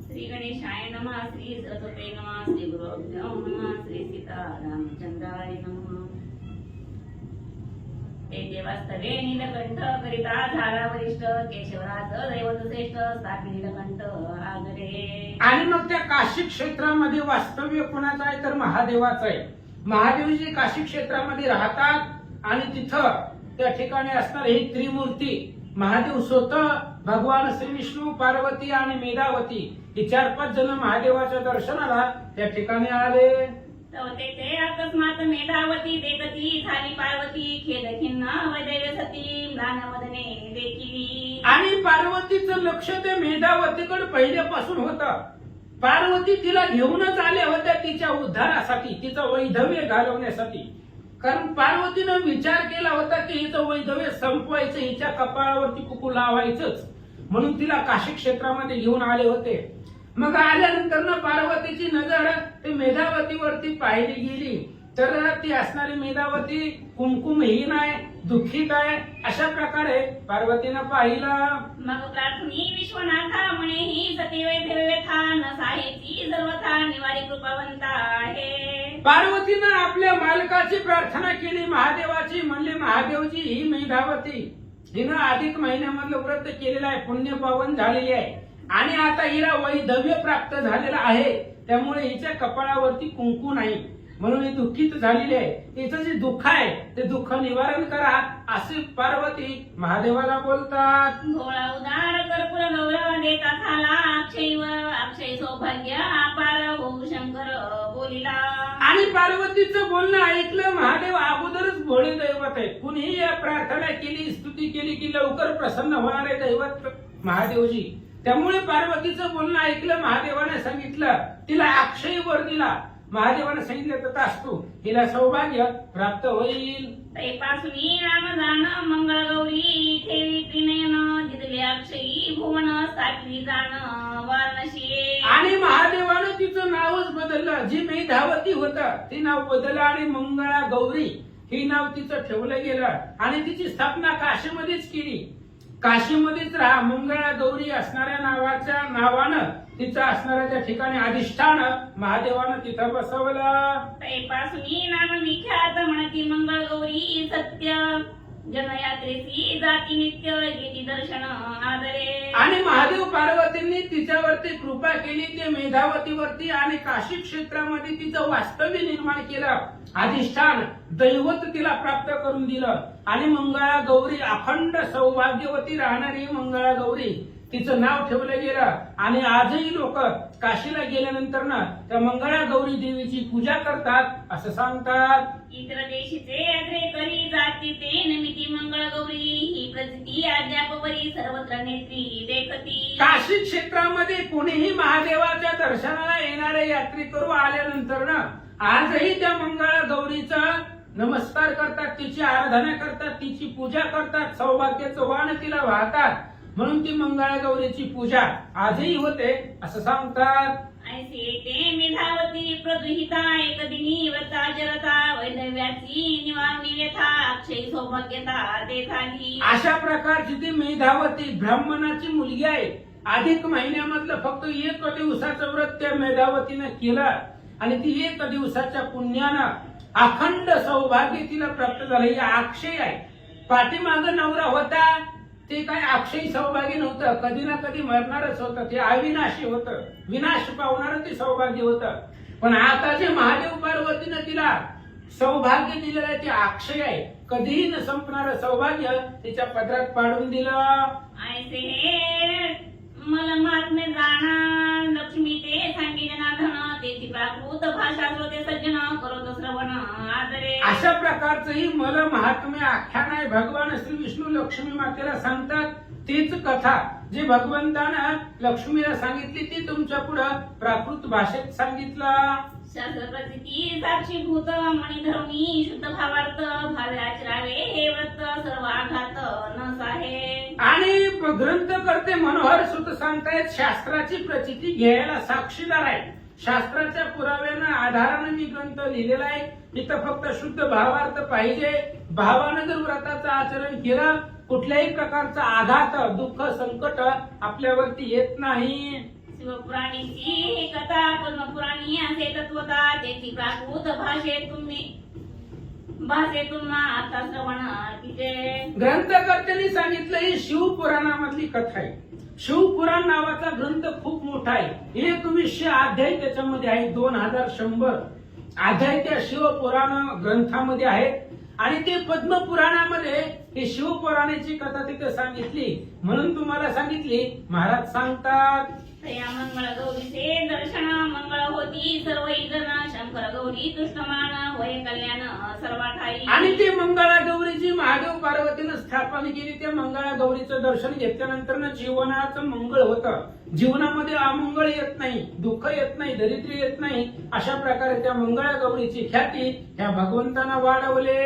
[SPEAKER 3] श्री गणेशाय नमः, श्री सरस्वती नमः, श्री गुरुभ्यो नमः, श्री सीतारामचंद्राय नमः. ते वास्तवे नीलकंठ करिता झाला वरिष्ठ केशवराज दैवत श्रेष्ठ स्थापी नीलकंठ आगरे.
[SPEAKER 4] आणि मग त्या काशी क्षेत्रामध्ये वास्तव्य कोणाचं आहे तर महादेवाचं आहे. महादेवजी काशी क्षेत्रामध्ये राहतात आणि तिथं त्या ठिकाणी असणार ही त्रिमूर्ती महादेव स्वतः, भगवान श्री विष्णू, पार्वती आणि मेधावती ही 4-5 जण महादेवाच्या दर्शनाला त्या ठिकाणी आले.
[SPEAKER 3] ते अकस्मात मेधावती देखती झाली पार्वती खेद खिन्न वैदैव सती ज्ञानवदने देखील.
[SPEAKER 4] आणि पार्वतीचं लक्ष त्या मेधावतीकडे पहिल्यापासून होतं. पार्वती तिला घेऊनच आल्या होत्या तिच्या उद्धारासाठी, तिचं वैधव्य घालवण्यासाठी. कारण पार्वतीनं विचार केला होता की हिचं वैधव्य संपवायचं, हिच्या कपाळावरती कुकू लावायचंच, म्हणून तिला काशी क्षेत्रामध्ये घेऊन आले होते. मग आल्यानंतर ना पार्वतीची नजर ते मेधावतीवरती पाहिली गेली तर ती असणारी मेधावती कुमकुमहीन आहे, दुःखित आहे. अशा प्रकारे पार्वतीनं पाहिलं.
[SPEAKER 3] मग प्रार्थनी विश्वनाथा म्हणे ही सती वैधव्य था न साहेची सर्वथा निवारी कृपावंता आहे.
[SPEAKER 4] पार्वतीनं आपल्या मालकाची प्रार्थना केली, महादेवाची. म्हणले महादेवजी ही मेधावती हिनं अधिक महिन्यामधलं व्रत केलेलं आहे, पुण्य पावन झालेली आहे आणि आता हिला वैधव्य प्राप्त झालेलं आहे, त्यामुळे हिच्या कपाळावरती कुंकू नाही, म्हणून ही दुःखित झालेली आहे. हिचं जे दुःख आहे ते दुःख निवारण करा असे पार्वती महादेवाला बोलतात.
[SPEAKER 3] भोळा उदार कर्पूर गौरव देता झाला अक्षय सौभाग्य अपार होऊ शंकर बोलिला.
[SPEAKER 4] आणि पार्वतीचं बोलणं ऐकलं. महादेव अगोदरच भोळे दैवत आहे, कुणीही या प्रार्थना केली, स्तुती केली की लवकर प्रसन्न होणारे दैवत महादेवजी. त्यामुळे पार्वतीचं बोलणं ऐकलं. महादेवाने सांगितलं, तिला अक्षय वर दिला. महादेवाने सांगितलं तर असतो हिला सौभाग्य प्राप्त होईल.
[SPEAKER 3] तैपासून राम जाण मंगळ गौरी ठेवी त्रिनयन जिथले अक्षयी भुवन सातवी जाण वारणशी.
[SPEAKER 4] आणि महादेवानं तिचं नावच बदललं. जी मेधावती होतं ते नाव बदललं आणि मंगळा गौरी हे नाव तिचं ठेवलं गेलं आणि तिची स्थापना काशीमध्येच केली. काशीमध्येच राहा मंगळा गौरी असणाऱ्या नावानं तिचं असणाऱ्या त्या ठिकाणी अधिष्ठान महादेवानं तिथं बसवलं.
[SPEAKER 3] तैपासून नाम विख्यात म्हणती मंगळ गौरी सत्य जनयात्रेसी जाती नित्य घेती दर्शन आदरे.
[SPEAKER 4] आणि महादेव पार्वतींनी तिच्यावरती कृपा केली, ते मेधावतीवरती आणि काशी क्षेत्रामध्ये तिचं वास्तव्य निर्माण केलं. अधिष्ठान दैवत तिला प्राप्त करून दिलं आणि मंगळा गौरी अखंड सौभाग्यवती राहणारी मंगळा गौरी तिचं नाव ठेवलं गेलं. आणि आजही लोक काशीला गेल्यानंतर ना त्या मंगळा गौरी देवीची पूजा करतात असं सांगतात.
[SPEAKER 3] इतर देशीचे यात्रे करी जाती ते नमिती मंगळ गौरी ही प्रसिद्धी अद्यापवरी सर्वत्र नेत्री देखती.
[SPEAKER 4] काशी क्षेत्रामध्ये कोणीही महादेवाच्या दर्शनाला येणारे यात्रेकरू आल्यानंतर ना आजही त्या मंगळा गौरीचा नमस्कार करतात, तिची आराधना करतात, तिची पूजा करतात, सौभाग्याचं वाण तिला वाहतात. म्हणून ती मंगळा गौरीची पूजा आजही होते असं सांगतात.
[SPEAKER 3] ऐसे ते मेधावती प्रदुहिता एकदिनी व्रता जरता वैधव्याची निवारणी व्यथा अक्षय सौभाग्यता ते झाली.
[SPEAKER 4] अशा प्रकारची ती मेधावती ब्राह्मणाची मुलगी आहे अधिक महिन्यामधलं फक्त एक दिवसाचं व्रत त्या मेधावतीनं केलं आणि ती एक दिवसाच्या पुण्यानं अखंड सौभाग्य तिला प्राप्त झालं. हे अक्षय आहे. पाठीमागं नवरा होता ते काय अक्षय सौभाग्य नव्हतं, कधी ना कधी मरणारच होतं. ते अविनाशी होतं, विनाश पावणारं ते सौभाग्य होतं. पण आता जे महादेव पार्वतीनं तिला सौभाग्य दिलेलं आहे ते अक्षय आहे, कधीही न संपणारं सौभाग्य तिच्या पदरात पाडून दिलं.
[SPEAKER 1] ऐसे मला महात्मे जाणार लक्ष्मी ते सांगितले ना धन त्याची प्राकृत भाषा श्रोते सज्जन करत श्रवण आदरे.
[SPEAKER 4] अशा प्रकारचं ही मला महात्म्य आख्यान आहे. भगवान श्री विष्णू लक्ष्मी मातेला सांगतात तीच कथा जी भगवंतानं लक्ष्मीला सांगितली ती तुमच्या पुढं प्राकृत भाषेत सांगितलं.
[SPEAKER 1] शास्त्र प्रचिती साक्षीभूत मणिधरुणी शुद्ध भावार्थ भावे आचरावे हे व्रत सर्व आघात न साहे.
[SPEAKER 4] आणि ग्रंथकर्ते मनोहर सुत सांगतायत शास्त्राची प्रचिती घ्यायला साक्षीदार आहे. शास्त्राच्या पुराव्यानं आधारानं मी ग्रंथ लिहिलेला आहे. इथं फक्त शुद्ध भावार्थ पाहिजे. भावानं जर व्रताचं आचरण केलं कुठल्याही प्रकारचा आघात दुःख संकट आपल्यावरती येत नाही.
[SPEAKER 1] शिवपुराणीची कथा पद्मपुराणी असे तत्वता त्याची प्राकृत भाषेतून आता श्रवण तिचे.
[SPEAKER 4] ग्रंथकर्त्यांनी सांगितलं ही शिवपुराणामधली कथा आहे. शिवपुराण नावाचा ग्रंथ खूप मोठा आहे. 120 अध्याय त्याच्यामध्ये आहे. 2100 अध्याय त्या शिवपुराण ग्रंथामध्ये आहेत. आणि ते पद्मपुराणामध्ये ही शिवपुराणाची कथा तिथे सांगितली म्हणून तुम्हाला सांगितली. महाराज सांगतात
[SPEAKER 1] या मंगळ गौरीचे दर्शन मंगळ होती सर्व जन शंकर गौरी तुष्टमान वय कल्याण सर्वाठाई.
[SPEAKER 4] आणि ते मंगळा गौरीची महादेव पार्वतीनं स्थापन केली. त्या मंगळा गौरीचं दर्शन घेतल्यानंतर जीवनाचं मंगळ होतं. जीवनामध्ये अमंगळ येत नाही, दुःख येत नाही, दरिद्री येत नाही. अशा प्रकारे त्या मंगळा गौरीची ख्याती ह्या भगवंतानं वाढवले.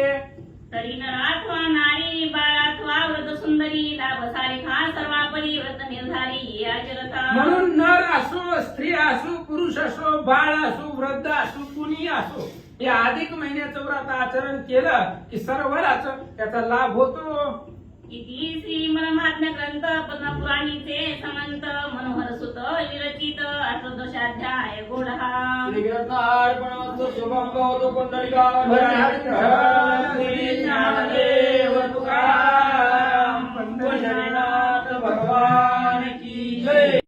[SPEAKER 1] तरी नराथवा नारी बाळाथवा व्रत सुंदरी लाभ सारिखा सर्वापरी व्रत निर्धारी आचरता.
[SPEAKER 4] म्हणून नर असो, स्त्री असो, पुरुष असो, बाळ असो, वृद्ध असो, कुणी असो या अधिक महिन्याचं व्रत आचरण केलं की सर्वांनाच त्याचा लाभ होतो.
[SPEAKER 1] इति श्री महात्म्य ग्रंथ पद्मपुराणीचे समंत मनोहर सुत विरचित 18 गोढा.
[SPEAKER 2] श्री शुभम गौरव कुंडलिका